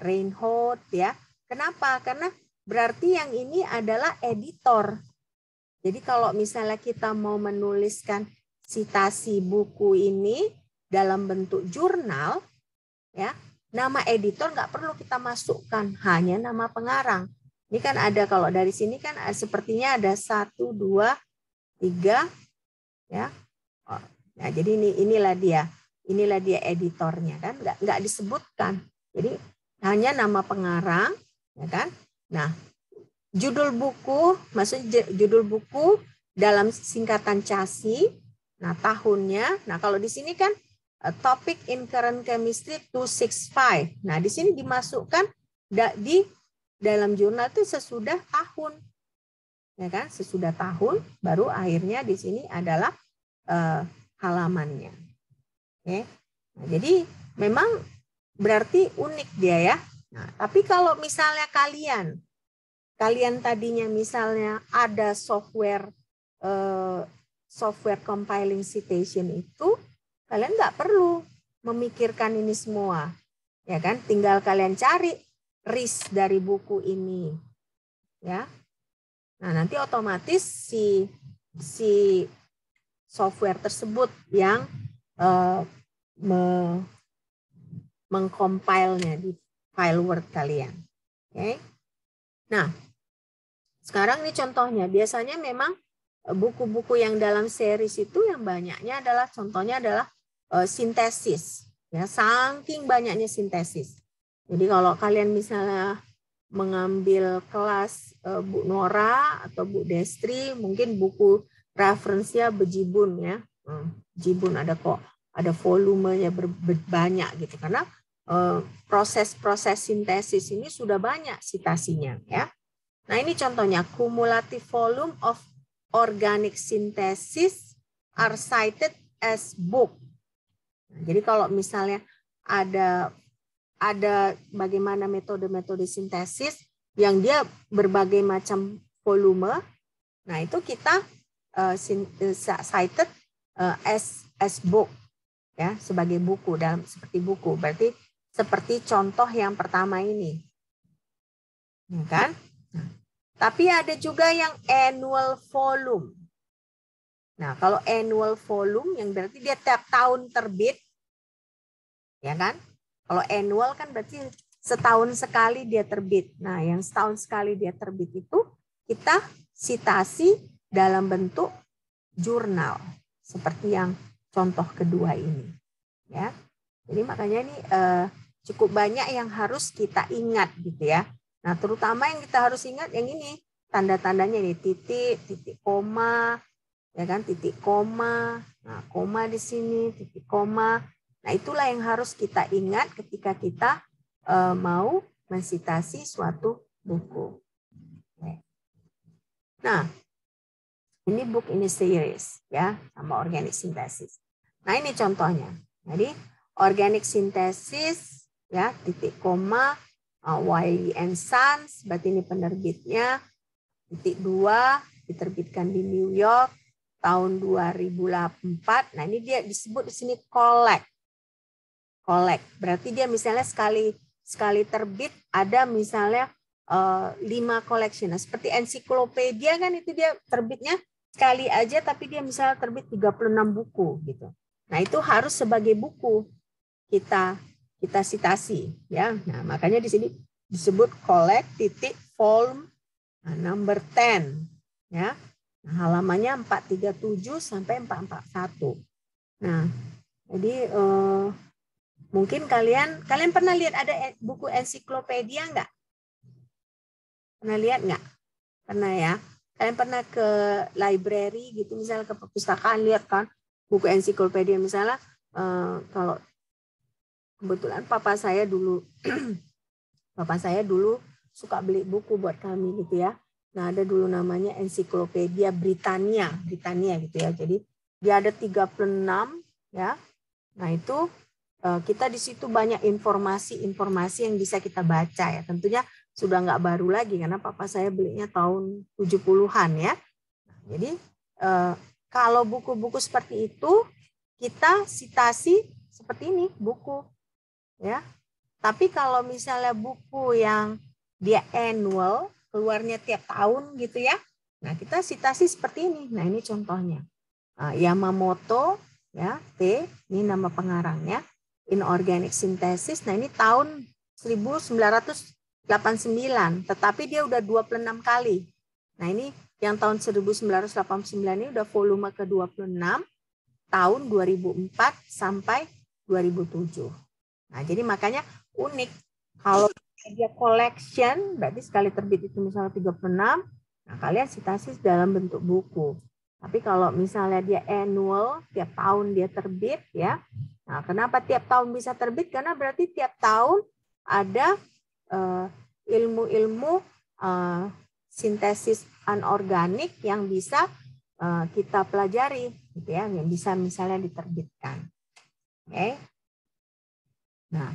Reinhold ya. Kenapa? Karena berarti yang ini adalah editor. Jadi kalau misalnya kita mau menuliskan sitasi buku ini dalam bentuk jurnal, ya, nama editor nggak perlu kita masukkan, hanya nama pengarang. Ini kan ada, kalau dari sini kan sepertinya ada 1, 2, 3, ya. Oh, nah, jadi inilah dia editornya kan, nggak disebutkan. Jadi hanya nama pengarang, ya kan. Nah, judul buku, maksudnya judul buku dalam singkatan CHASI. Nah, tahunnya. Nah, kalau di sini kan Topic in Current Chemistry 265. Nah, di sini dimasukkan di dalam jurnal itu sesudah tahun. Ya kan? Sesudah tahun baru akhirnya di sini adalah halamannya. Oke. Nah, jadi memang berarti unik dia ya. Nah, tapi kalau misalnya kalian tadinya misalnya ada software compiling citation itu, kalian nggak perlu memikirkan ini semua. Ya kan? Tinggal kalian cari risk dari buku ini. Ya. Nah, nanti otomatis si software tersebut yang mengcompile-nya di file Word kalian. Oke. Nah, sekarang ini contohnya. Biasanya memang buku-buku yang dalam series itu yang banyaknya adalah contohnya adalah sintesis. Ya, saking banyaknya sintesis. Jadi kalau kalian misalnya mengambil kelas Bu Nora atau Bu Destri, mungkin buku referensinya bejibun ya. Bejibun ada volumenya banyak gitu karena proses-proses sintesis ini sudah banyak citasinya ya. Nah, ini contohnya cumulative volume of organic synthesis are cited as book. Nah, jadi kalau misalnya ada bagaimana metode-metode sintesis yang dia berbagai macam volume, nah itu kita cited as book ya, sebagai buku dalam seperti buku. Berarti seperti contoh yang pertama ini. Ya kan? Nah, tapi ada juga yang annual volume. Nah, kalau annual volume yang berarti dia tiap tahun terbit. Ya kan? Kalau annual kan berarti setahun sekali dia terbit. Nah, yang setahun sekali dia terbit itu kita citasi dalam bentuk jurnal. Seperti yang contoh kedua ini. Ya. Jadi makanya ini cukup banyak yang harus kita ingat gitu ya. Nah, terutama yang kita harus ingat yang ini, tanda-tandanya ini titik koma, ya kan, titik koma. Nah, koma di sini, titik koma. Nah, itulah yang harus kita ingat ketika kita mau mensitasi suatu buku. Nah, ini book ini series ya, sama organic synthesis. Nah, ini contohnya. Jadi, organic synthesis ya, titik koma, Wiley and Sons, berarti ini penerbitnya. Titik 2 diterbitkan di New York tahun 2004. Nah, ini dia disebut di sini collect. Berarti dia misalnya sekali terbit ada misalnya 5 collection. Nah, seperti ensiklopedia kan itu dia terbitnya sekali aja tapi dia misalnya terbit 36 buku gitu. Nah, itu harus sebagai buku kita citasi ya. Nah, makanya di sini disebut collect titik volume number 10 ya. Nah, halamannya 437 sampai 441. Nah, jadi mungkin kalian pernah lihat ada buku ensiklopedia enggak? Pernah lihat enggak? Pernah ya. Kalian pernah ke library gitu misalnya ke perpustakaan lihat kan buku ensiklopedia misalnya kalau kebetulan papa saya dulu suka beli buku buat kami gitu ya. Nah, ada dulu namanya Ensiklopedia Britania gitu ya. Jadi dia ada 36 ya. Nah, itu kita di situ banyak informasi yang bisa kita baca ya. Tentunya sudah nggak baru lagi karena papa saya belinya tahun 70-an ya. Jadi kalau buku-buku seperti itu kita citasi seperti ini buku ya. Tapi kalau misalnya buku yang dia annual, keluarnya tiap tahun gitu ya. Nah, kita citasi seperti ini. Nah, ini contohnya. Yamamoto ya, T, ini nama pengarangnya. Inorganic Synthesis. Nah, ini tahun 1989, tetapi dia udah 26 kali. Nah, ini yang tahun 1989 ini udah volume ke-26 tahun 2004 sampai 2007. Nah, jadi makanya unik. Kalau dia collection, berarti sekali terbit itu misalnya 36, nah kalian citasi dalam bentuk buku. Tapi kalau misalnya dia annual, tiap tahun dia terbit ya. Nah, kenapa tiap tahun bisa terbit? Karena berarti tiap tahun ada ilmu-ilmu sintesis anorganik yang bisa kita pelajari gitu ya, yang bisa misalnya diterbitkan. Oke. Nah,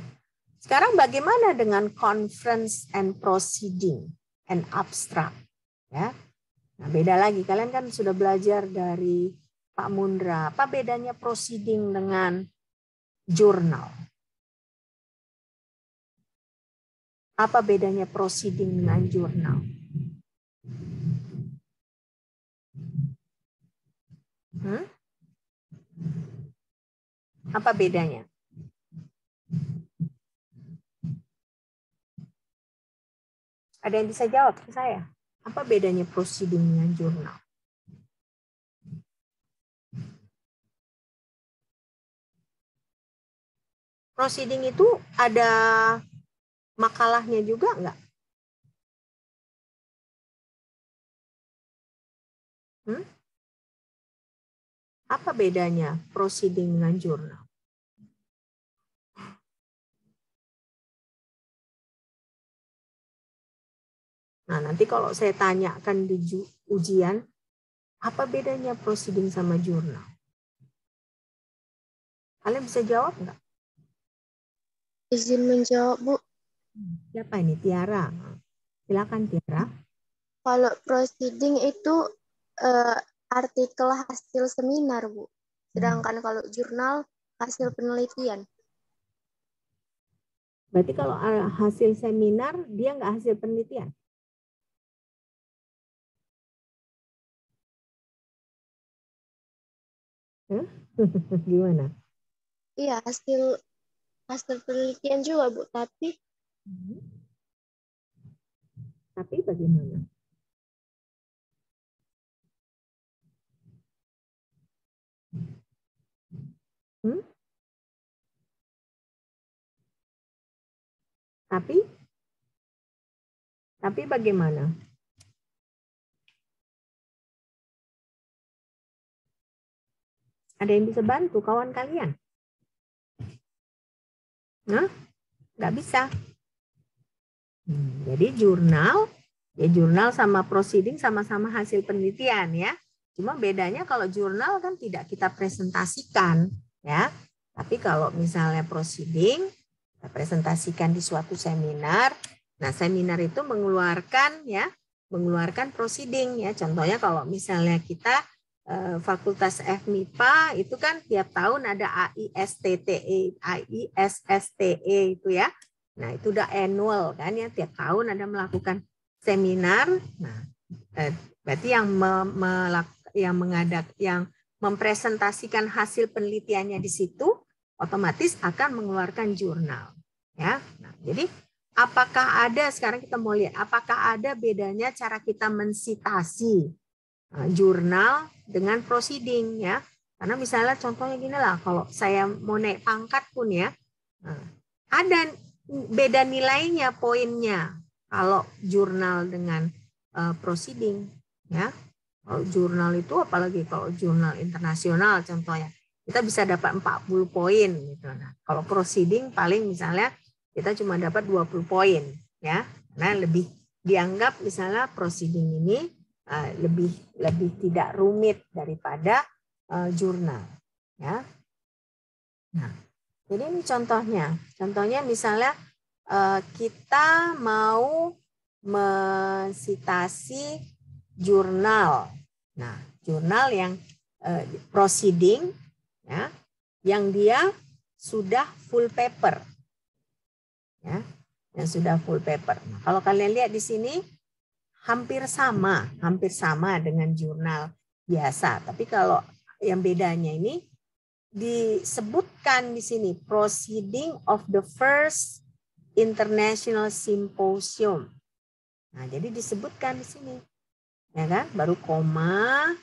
sekarang bagaimana dengan conference and proceeding and abstract? Ya, nah beda lagi. Kalian kan sudah belajar dari Pak Mundra. Apa bedanya proceeding dengan jurnal. Apa bedanya proceeding dengan jurnal? Apa bedanya? Ada yang bisa jawab ke saya? Apa bedanya proceeding dengan jurnal? Proceeding itu ada makalahnya juga enggak? Apa bedanya proceeding dengan jurnal? Nah, nanti kalau saya tanyakan di ujian, apa bedanya proceeding sama jurnal? Kalian bisa jawab nggak? Izin menjawab, Bu. Siapa ini? Tiara. Silakan Tiara. Kalau proceeding itu artikel hasil seminar, Bu. Sedangkan kalau jurnal hasil penelitian. Berarti kalau hasil seminar, dia nggak hasil penelitian? Gimana? Iya, hasil penelitian juga, Bu. Tapi bagaimana? Tapi bagaimana? Ada yang bisa bantu kawan kalian? Nah, nggak bisa. Jadi jurnal sama proceeding sama-sama hasil penelitian ya. Cuma bedanya kalau jurnal kan tidak kita presentasikan ya. Tapi kalau misalnya proceeding kita presentasikan di suatu seminar. Nah, seminar itu mengeluarkan proceeding ya. Contohnya kalau misalnya kita Fakultas FMIPA itu kan tiap tahun ada AISSTE itu ya. Nah, itu udah annual kan ya, tiap tahun ada melakukan seminar. Nah, berarti yang mempresentasikan hasil penelitiannya di situ otomatis akan mengeluarkan jurnal ya. Nah, jadi apakah ada, sekarang kita mau lihat apakah ada bedanya cara kita mensitasi jurnal dengan proceeding ya. Karena misalnya contohnya gini lah, kalau saya mau naik pangkat pun ya, ada beda nilainya, poinnya kalau jurnal dengan proceeding ya. Kalau jurnal itu apalagi kalau jurnal internasional contohnya, kita bisa dapat 40 poin gitu. Nah, kalau proceeding paling misalnya kita cuma dapat 20 poin ya. Karena lebih dianggap misalnya proceeding ini lebih tidak rumit daripada jurnal ya. Nah, jadi ini contohnya. Contohnya misalnya kita mau mensitasi jurnal. Nah, jurnal yang proceeding ya, yang dia sudah full paper. Ya, yang sudah full paper. Nah, kalau kalian lihat di sini hampir sama dengan jurnal biasa. Tapi kalau yang bedanya ini disebutkan di sini proceeding of the first international symposium. Nah, jadi disebutkan di sini. Ya kan? Baru koma.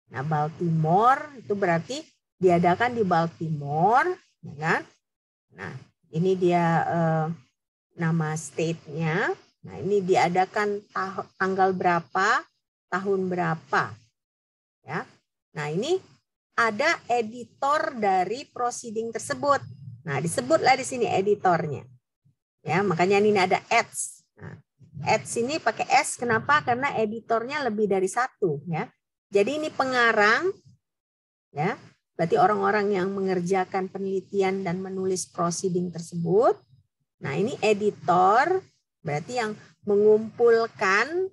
Nah, Baltimore itu berarti diadakan di Baltimore, ya kan? Nah, ini dia nama state-nya. Nah, ini diadakan tanggal berapa, tahun berapa. Ya. Nah, ini ada editor dari proceeding tersebut. Nah, disebutlah di sini editornya. Ya, makanya ini ada ads. Nah, ads ini pakai S kenapa? Karena editornya lebih dari satu ya. Jadi ini pengarang ya. Berarti orang-orang yang mengerjakan penelitian dan menulis proceeding tersebut. Nah, ini editor berarti yang mengumpulkan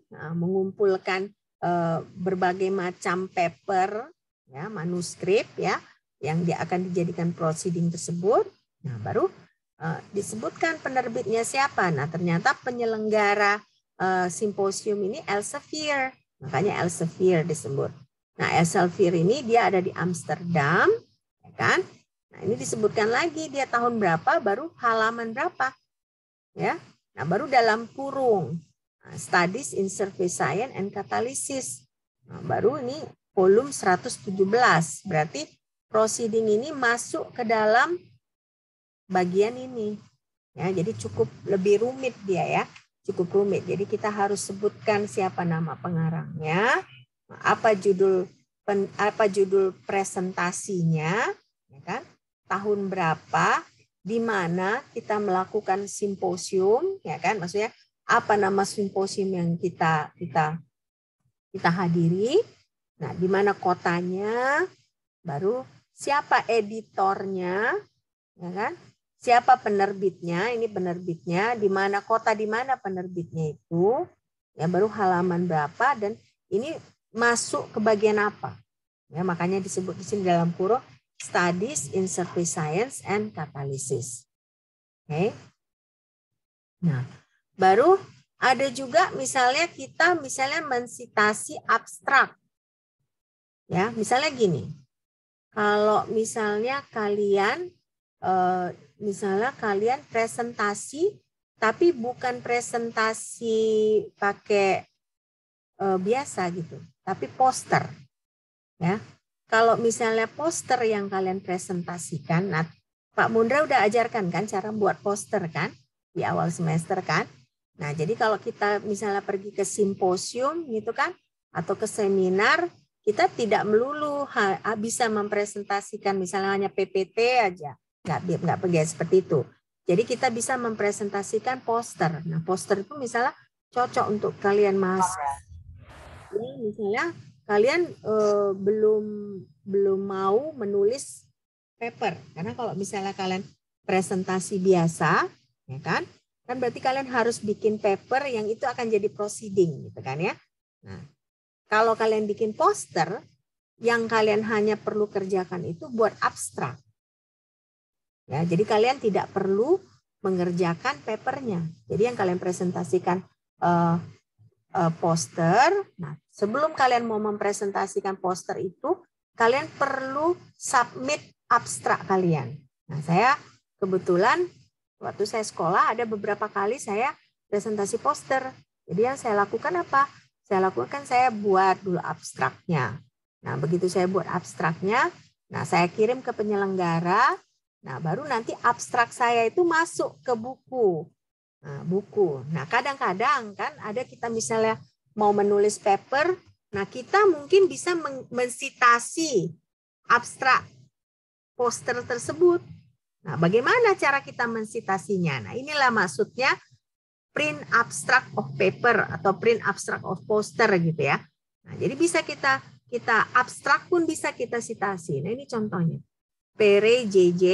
berbagai macam paper ya, manuskrip ya yang dia akan dijadikan proceeding tersebut. Nah, baru disebutkan penerbitnya siapa. Nah, ternyata penyelenggara simposium ini Elsevier. Makanya Elsevier disebut. Nah, Elsevier ini dia ada di Amsterdam, ya kan? Nah, ini disebutkan lagi dia tahun berapa, baru halaman berapa. Ya. Nah, baru dalam kurung Studies in Surface Science and Catalysis. Nah, baru ini volume 117. Berarti proceeding ini masuk ke dalam bagian ini. Ya, jadi cukup lebih rumit dia ya. Cukup rumit. Jadi kita harus sebutkan siapa nama pengarangnya, apa judul presentasinya, ya kan? Tahun berapa, di mana kita melakukan simposium, ya kan? Maksudnya apa nama simposium yang kita hadiri? Nah, di mana kotanya? Baru siapa editornya, ya kan? Siapa penerbitnya? Ini penerbitnya. Di mana kota, di mana penerbitnya itu? Ya, baru halaman berapa? Dan ini masuk ke bagian apa? Ya, makanya disebut di sini dalam kurung Studies in Surface Science and Catalysis. Oke. Nah, baru ada juga misalnya kita mensitasi abstrak. Ya, misalnya gini. Kalau misalnya kalian presentasi tapi bukan presentasi pakai biasa gitu, tapi poster. Ya. Kalau misalnya poster yang kalian presentasikan, nah Pak Mundra udah ajarkan kan cara buat poster kan di awal semester kan. Nah, jadi kalau kita misalnya pergi ke simposium gitu kan atau ke seminar, kita tidak melulu bisa mempresentasikan misalnya hanya PPT aja. Nggak pergi seperti itu. Jadi kita bisa mempresentasikan poster. Nah, poster itu misalnya cocok untuk kalian mahasiswa. Ya, misalnya kalian belum mau menulis paper, karena kalau misalnya kalian presentasi biasa, ya kan berarti kalian harus bikin paper yang itu akan jadi proceeding, gitu kan ya. Nah, kalau kalian bikin poster, yang kalian hanya perlu kerjakan itu buat abstrak, ya. Jadi kalian tidak perlu mengerjakan papernya. Jadi yang kalian presentasikan poster. Nah, sebelum kalian mau mempresentasikan poster itu, kalian perlu submit abstrak kalian. Nah, saya kebetulan waktu saya sekolah ada beberapa kali saya presentasi poster. Jadi yang saya lakukan apa? Saya buat dulu abstraknya. Nah, begitu saya buat abstraknya, nah saya kirim ke penyelenggara. Nah, baru nanti abstrak saya itu masuk ke buku. Nah, buku. Nah, kadang-kadang kan ada kita misalnya mau menulis paper, nah kita mungkin bisa mensitasi abstrak poster tersebut. Nah, bagaimana cara kita mensitasinya? Nah, inilah maksudnya print abstract of paper atau print abstract of poster gitu ya. Nah, jadi bisa kita abstrak pun bisa kita citasi. Nah, ini contohnya. Pere JJ,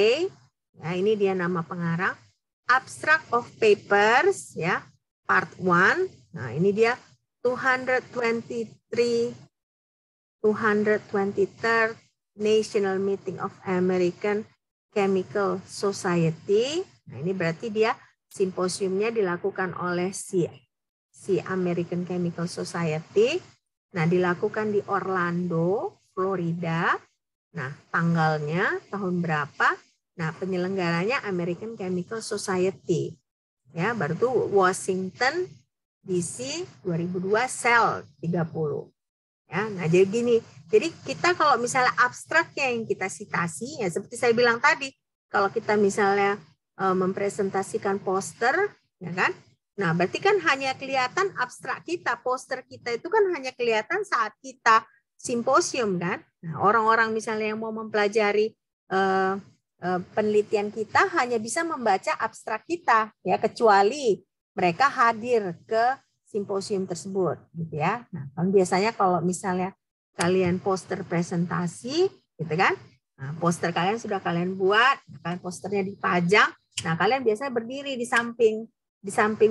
nah ini dia nama pengarang. Abstract of Papers ya, part 1. Nah, ini dia 223rd National Meeting of American Chemical Society. Nah, ini berarti dia simposiumnya dilakukan oleh si American Chemical Society. Nah, dilakukan di Orlando, Florida. Nah, tanggalnya tahun berapa? Nah, penyelenggaranya American Chemical Society. Ya, baru itu Washington DC 2002 sel 30. Ya, nah jadi gini. Jadi kita kalau misalnya abstraknya yang kita citasi, ya seperti saya bilang tadi, kalau kita misalnya mempresentasikan poster, ya kan? Nah, berarti kan hanya kelihatan abstrak kita, poster kita itu kan hanya kelihatan saat kita simposium kan. Nah, orang-orang misalnya yang mau mempelajari penelitian kita hanya bisa membaca abstrak kita ya, kecuali mereka hadir ke simposium tersebut gitu ya. Nah, kan biasanya kalau misalnya kalian poster presentasi gitu kan. Nah, poster kalian sudah kalian buat, kalian posternya dipajang. Nah, kalian biasanya berdiri di samping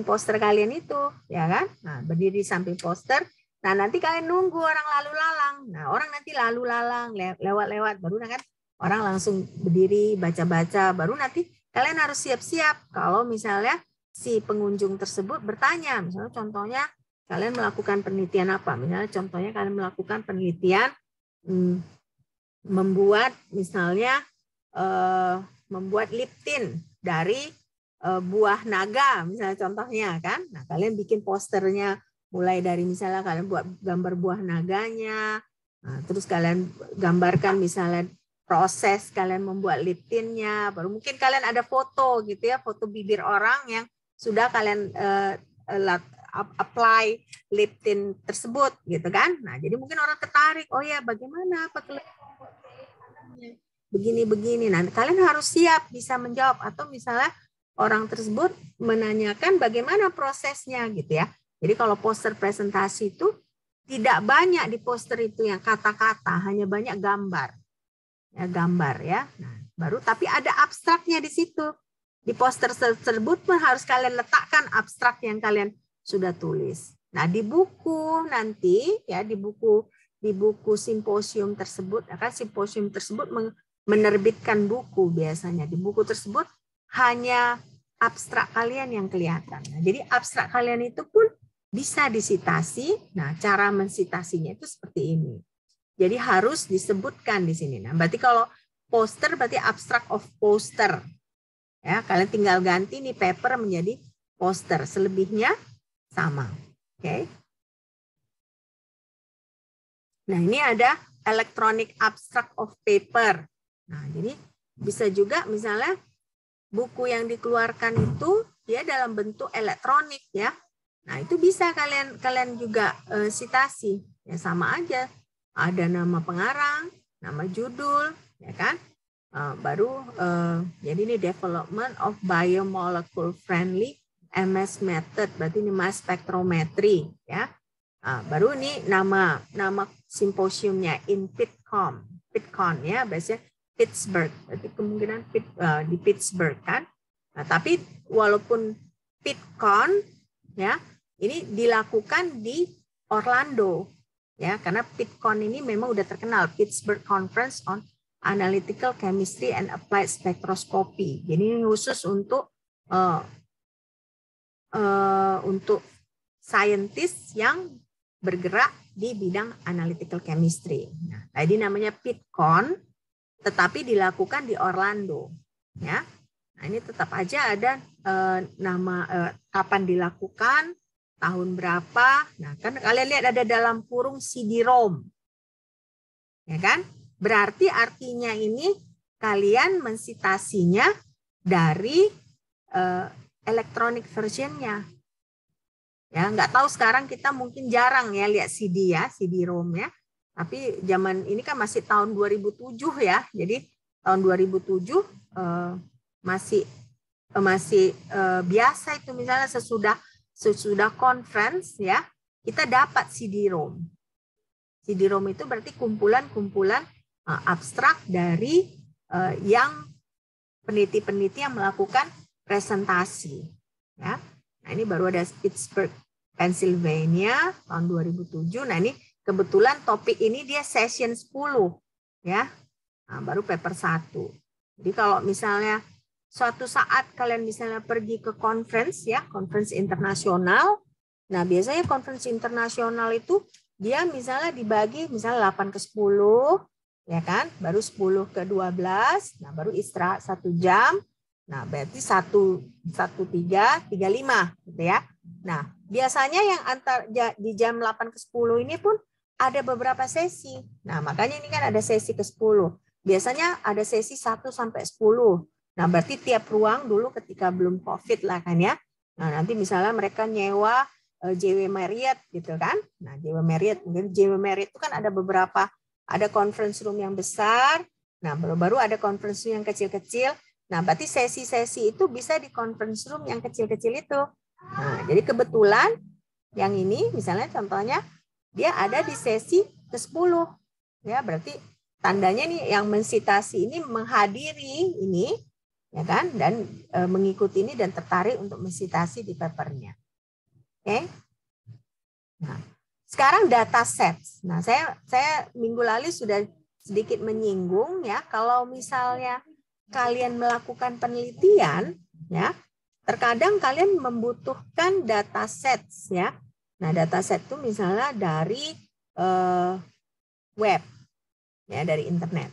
poster kalian itu, ya kan? Nah, berdiri di samping poster. Nah, nanti kalian nunggu orang lalu lalang. Nah, orang nanti lalu lalang lewat-lewat baru kan orang langsung berdiri baca-baca, baru nanti kalian harus siap-siap kalau misalnya si pengunjung tersebut bertanya, misalnya contohnya kalian melakukan penelitian apa? Misalnya contohnya kalian melakukan penelitian membuat misalnya membuat lip tint dari buah naga, misalnya contohnya kan. Nah, kalian bikin posternya mulai dari misalnya kalian buat gambar buah naganya, nah, terus kalian gambarkan misalnya proses kalian membuat lip tintnya, baru mungkin kalian ada foto gitu ya, foto bibir orang yang sudah kalian apply lip tint tersebut gitu kan. Nah, jadi mungkin orang tertarik, oh ya bagaimana begini-begini. Nah, kalian harus siap bisa menjawab, atau misalnya orang tersebut menanyakan bagaimana prosesnya gitu ya. Jadi kalau poster presentasi itu tidak banyak di poster itu yang kata-kata, hanya banyak gambar. Ya, gambar ya. Nah, baru tapi ada abstraknya di situ. Di poster tersebut pun harus kalian letakkan abstrak yang kalian sudah tulis. Nah, di buku nanti ya, di buku simposium tersebut, akan simposium tersebut menerbitkan buku biasanya. Di buku tersebut hanya abstrak kalian yang kelihatan. Nah, jadi abstrak kalian itu pun bisa disitasi. Nah, cara mensitasinya itu seperti ini. Jadi harus disebutkan di sini. Nah, berarti kalau poster berarti abstract of poster. Ya, kalian tinggal ganti nih paper menjadi poster. Selebihnya sama. Oke. Nah, ini ada electronic abstract of paper. Nah, jadi bisa juga misalnya buku yang dikeluarkan itu dia dalam bentuk elektronik ya. Nah, itu bisa kalian juga sitasi. Ya sama aja. Ada nama pengarang, nama judul, ya kan? Jadi ini development of biomolecule friendly MS method, berarti ini mass spectrometry, ya. Baru ini nama simposiumnya in Pittcon ya, biasanya Pittsburgh, berarti kemungkinan di Pittsburgh kan. Nah, tapi walaupun Pittcon ya, ini dilakukan di Orlando. Ya, karena Pittcon ini memang udah terkenal, Pittsburgh Conference on Analytical Chemistry and Applied Spectroscopy. Jadi ini khusus untuk saintis yang bergerak di bidang analytical chemistry. Nah, tadi namanya Pittcon, tetapi dilakukan di Orlando. Ya, nah ini tetap aja ada kapan dilakukan, tahun berapa. Nah, kan kalian lihat ada dalam kurung CD-ROM. Ya kan? Berarti artinya ini kalian mensitasinya dari electronic versionnya. Ya, nggak tahu sekarang kita mungkin jarang ya lihat CD ya, CD-ROM ya. Tapi zaman ini kan masih tahun 2007 ya. Jadi tahun 2007 masih biasa itu misalnya sesudah conference ya, kita dapat CD-ROM. CD-ROM itu berarti kumpulan-kumpulan abstrak dari yang peneliti-peneliti yang melakukan presentasi. Ya. Nah, ini baru ada Pittsburgh, Pennsylvania tahun 2007. Nah, ini kebetulan topik ini dia session 10 ya. Nah, baru paper 1. Jadi kalau misalnya suatu saat kalian misalnya pergi ke conference ya, conference internasional. Nah, biasanya conference internasional itu dia misalnya dibagi misalnya 8 ke 10 ya kan, baru 10 ke 12, nah baru istirahat 1 jam. Nah, berarti 1:35 gitu ya. Nah, biasanya yang di jam 8 ke 10 ini pun ada beberapa sesi. Nah, makanya ini kan ada sesi ke 10. Biasanya ada sesi 1 sampai 10. Nah, berarti tiap ruang dulu ketika belum COVID lah kan ya. Nah, nanti misalnya mereka nyewa JW Marriott gitu kan. Nah, JW Marriott, mungkin JW Marriott itu kan ada beberapa, ada conference room yang besar. Nah, baru ada conference room yang kecil-kecil. Nah, berarti sesi-sesi itu bisa di conference room yang kecil-kecil itu. Nah, jadi kebetulan yang ini misalnya contohnya dia ada di sesi ke-10. Ya, berarti tandanya nih yang mensitasi ini menghadiri ini ya kan, dan mengikuti ini dan tertarik untuk mensitasi di papernya. Oke. Nah, sekarang data sets. Nah, saya minggu lalu sudah sedikit menyinggung ya, kalau misalnya kalian melakukan penelitian, ya, terkadang kalian membutuhkan datasets, ya. Nah, dataset itu misalnya dari web, ya, dari internet.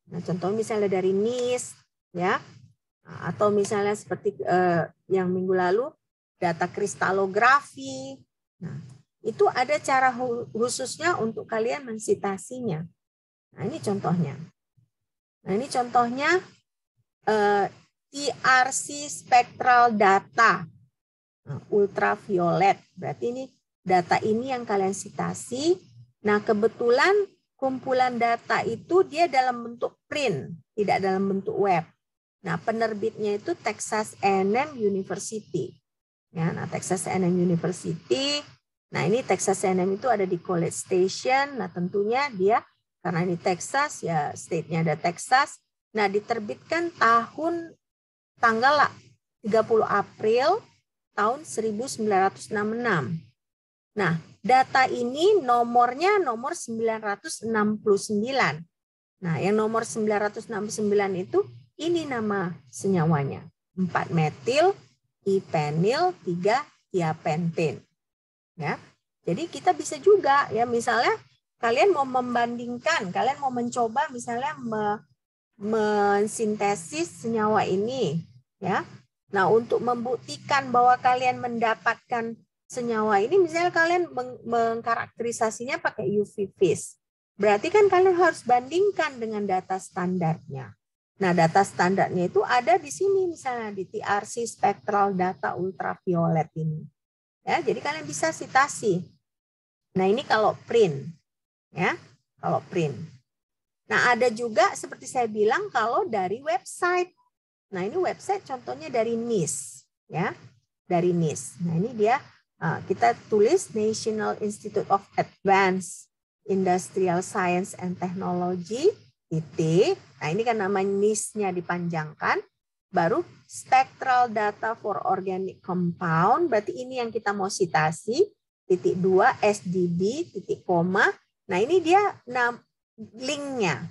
Nah, contoh misalnya dari NIST, ya, atau misalnya seperti yang minggu lalu data kristalografi. Nah, itu ada cara khususnya untuk kalian mensitasinya. Nah, ini contohnya. Nah, ini contohnya TRC spectral data ultraviolet. Berarti ini data ini yang kalian sitasi. Nah, kebetulan kumpulan data itu dia dalam bentuk print, tidak dalam bentuk web. Nah, penerbitnya itu Texas A&M University. Ya, nah, Texas A&M University. Nah, ini Texas A&M itu ada di College Station. Nah, tentunya dia karena ini Texas, ya state-nya ada Texas. Nah, diterbitkan tanggal 30 April tahun 1966. Nah, data ini nomornya nomor 969. Nah, yang nomor 969 itu ini nama senyawanya. 4 metil, ipenil, 3 tiapentin. Ya. Jadi kita bisa juga ya misalnya kalian mau membandingkan, kalian mau mencoba misalnya mensintesis senyawa ini, ya. Nah, untuk membuktikan bahwa kalian mendapatkan senyawa ini, misalnya kalian mengkarakterisasinya pakai UV vis. Berarti kan kalian harus bandingkan dengan data standarnya. Nah, data standarnya itu ada di sini misalnya di TRC spectral data ultraviolet ini. Ya, jadi kalian bisa sitasi. Nah, ini kalau print, ya, kalau print. Nah, ada juga seperti saya bilang kalau dari website. Nah, ini website contohnya dari NIST, ya, dari NIST. Nah, ini dia kita tulis National Institute of Advanced Industrial Science and Technology, IT. Nah, ini kan nama NIST-nya dipanjangkan. Baru Spectral Data for Organic Compound, berarti ini yang kita mau citasi. Titik 2 SDB, titik koma. Nah, ini dia linknya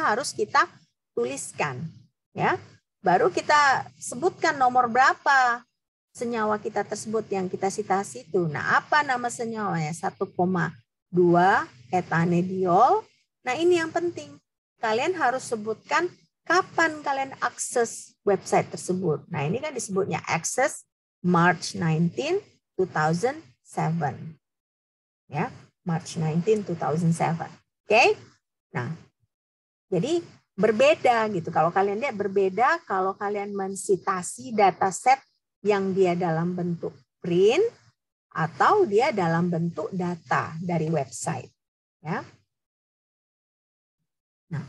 harus kita tuliskan, ya. Baru kita sebutkan nomor berapa senyawa kita tersebut yang kita sitasi itu. Nah, apa nama senyawanya? 1,2 etanediol. Nah, ini yang penting. Kalian harus sebutkan kapan kalian akses website tersebut. Nah, ini kan disebutnya access March 19, 2007. Ya, March 19, 2007. Oke? Nah, jadi berbeda gitu. Kalau kalian lihat berbeda kalau kalian mensitasi dataset yang dia dalam bentuk print atau dia dalam bentuk data dari website. Ya. Nah,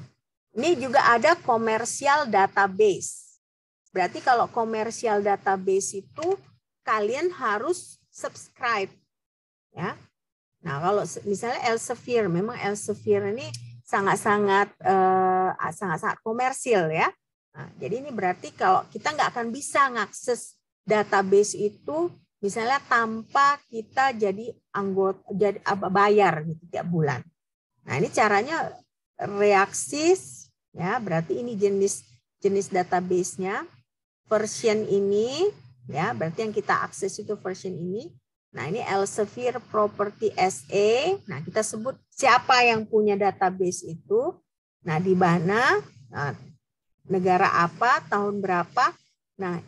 ini juga ada commercial database. Berarti kalau commercial database itu kalian harus subscribe. Ya. Nah, kalau misalnya Elsevier, memang Elsevier ini sangat-sangat komersil ya. Nah, jadi ini berarti kalau kita nggak akan bisa ngakses database itu misalnya tanpa kita jadi anggota, jadi bayar gitu tiap bulan. Nah, ini caranya Reaxys ya, berarti ini jenis database-nya, version ini ya, berarti yang kita akses itu version ini. Nah, ini Elsevier Property SA. Nah, kita sebut siapa yang punya database itu. Nah, di mana, nah, negara apa, tahun berapa. Nah,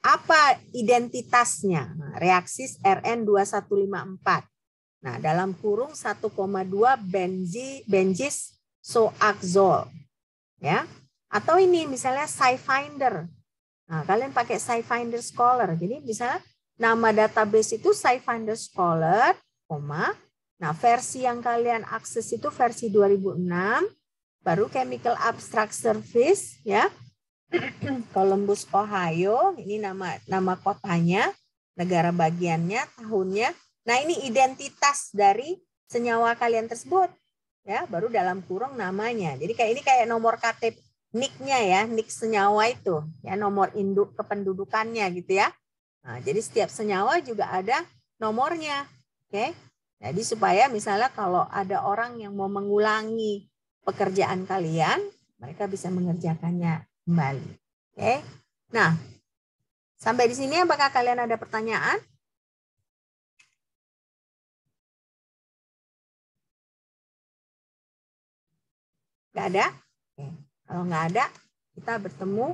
apa identitasnya? Nah, Reaxys RN2154. Nah, dalam kurung 1,2 benzyl soaxol. Ya. Atau ini misalnya SciFinder. Nah, kalian pakai SciFinder Scholar. Jadi misalnya nama database itu SciFinder Scholar, nah versi yang kalian akses itu versi 2006, baru Chemical Abstract Service, ya, Columbus, Ohio, ini nama kotanya, negara bagiannya, tahunnya. Nah, ini identitas dari senyawa kalian tersebut, ya, baru dalam kurung namanya. Jadi ini kayak nomor KTP, NIK-nya ya, NIK senyawa itu, ya, nomor induk kependudukannya gitu ya. Nah, jadi setiap senyawa juga ada nomornya. Oke. Jadi supaya misalnya kalau ada orang yang mau mengulangi pekerjaan kalian, mereka bisa mengerjakannya kembali. Oke. Nah, sampai di sini apakah kalian ada pertanyaan? Nggak ada? Oke. Kalau nggak ada, kita bertemu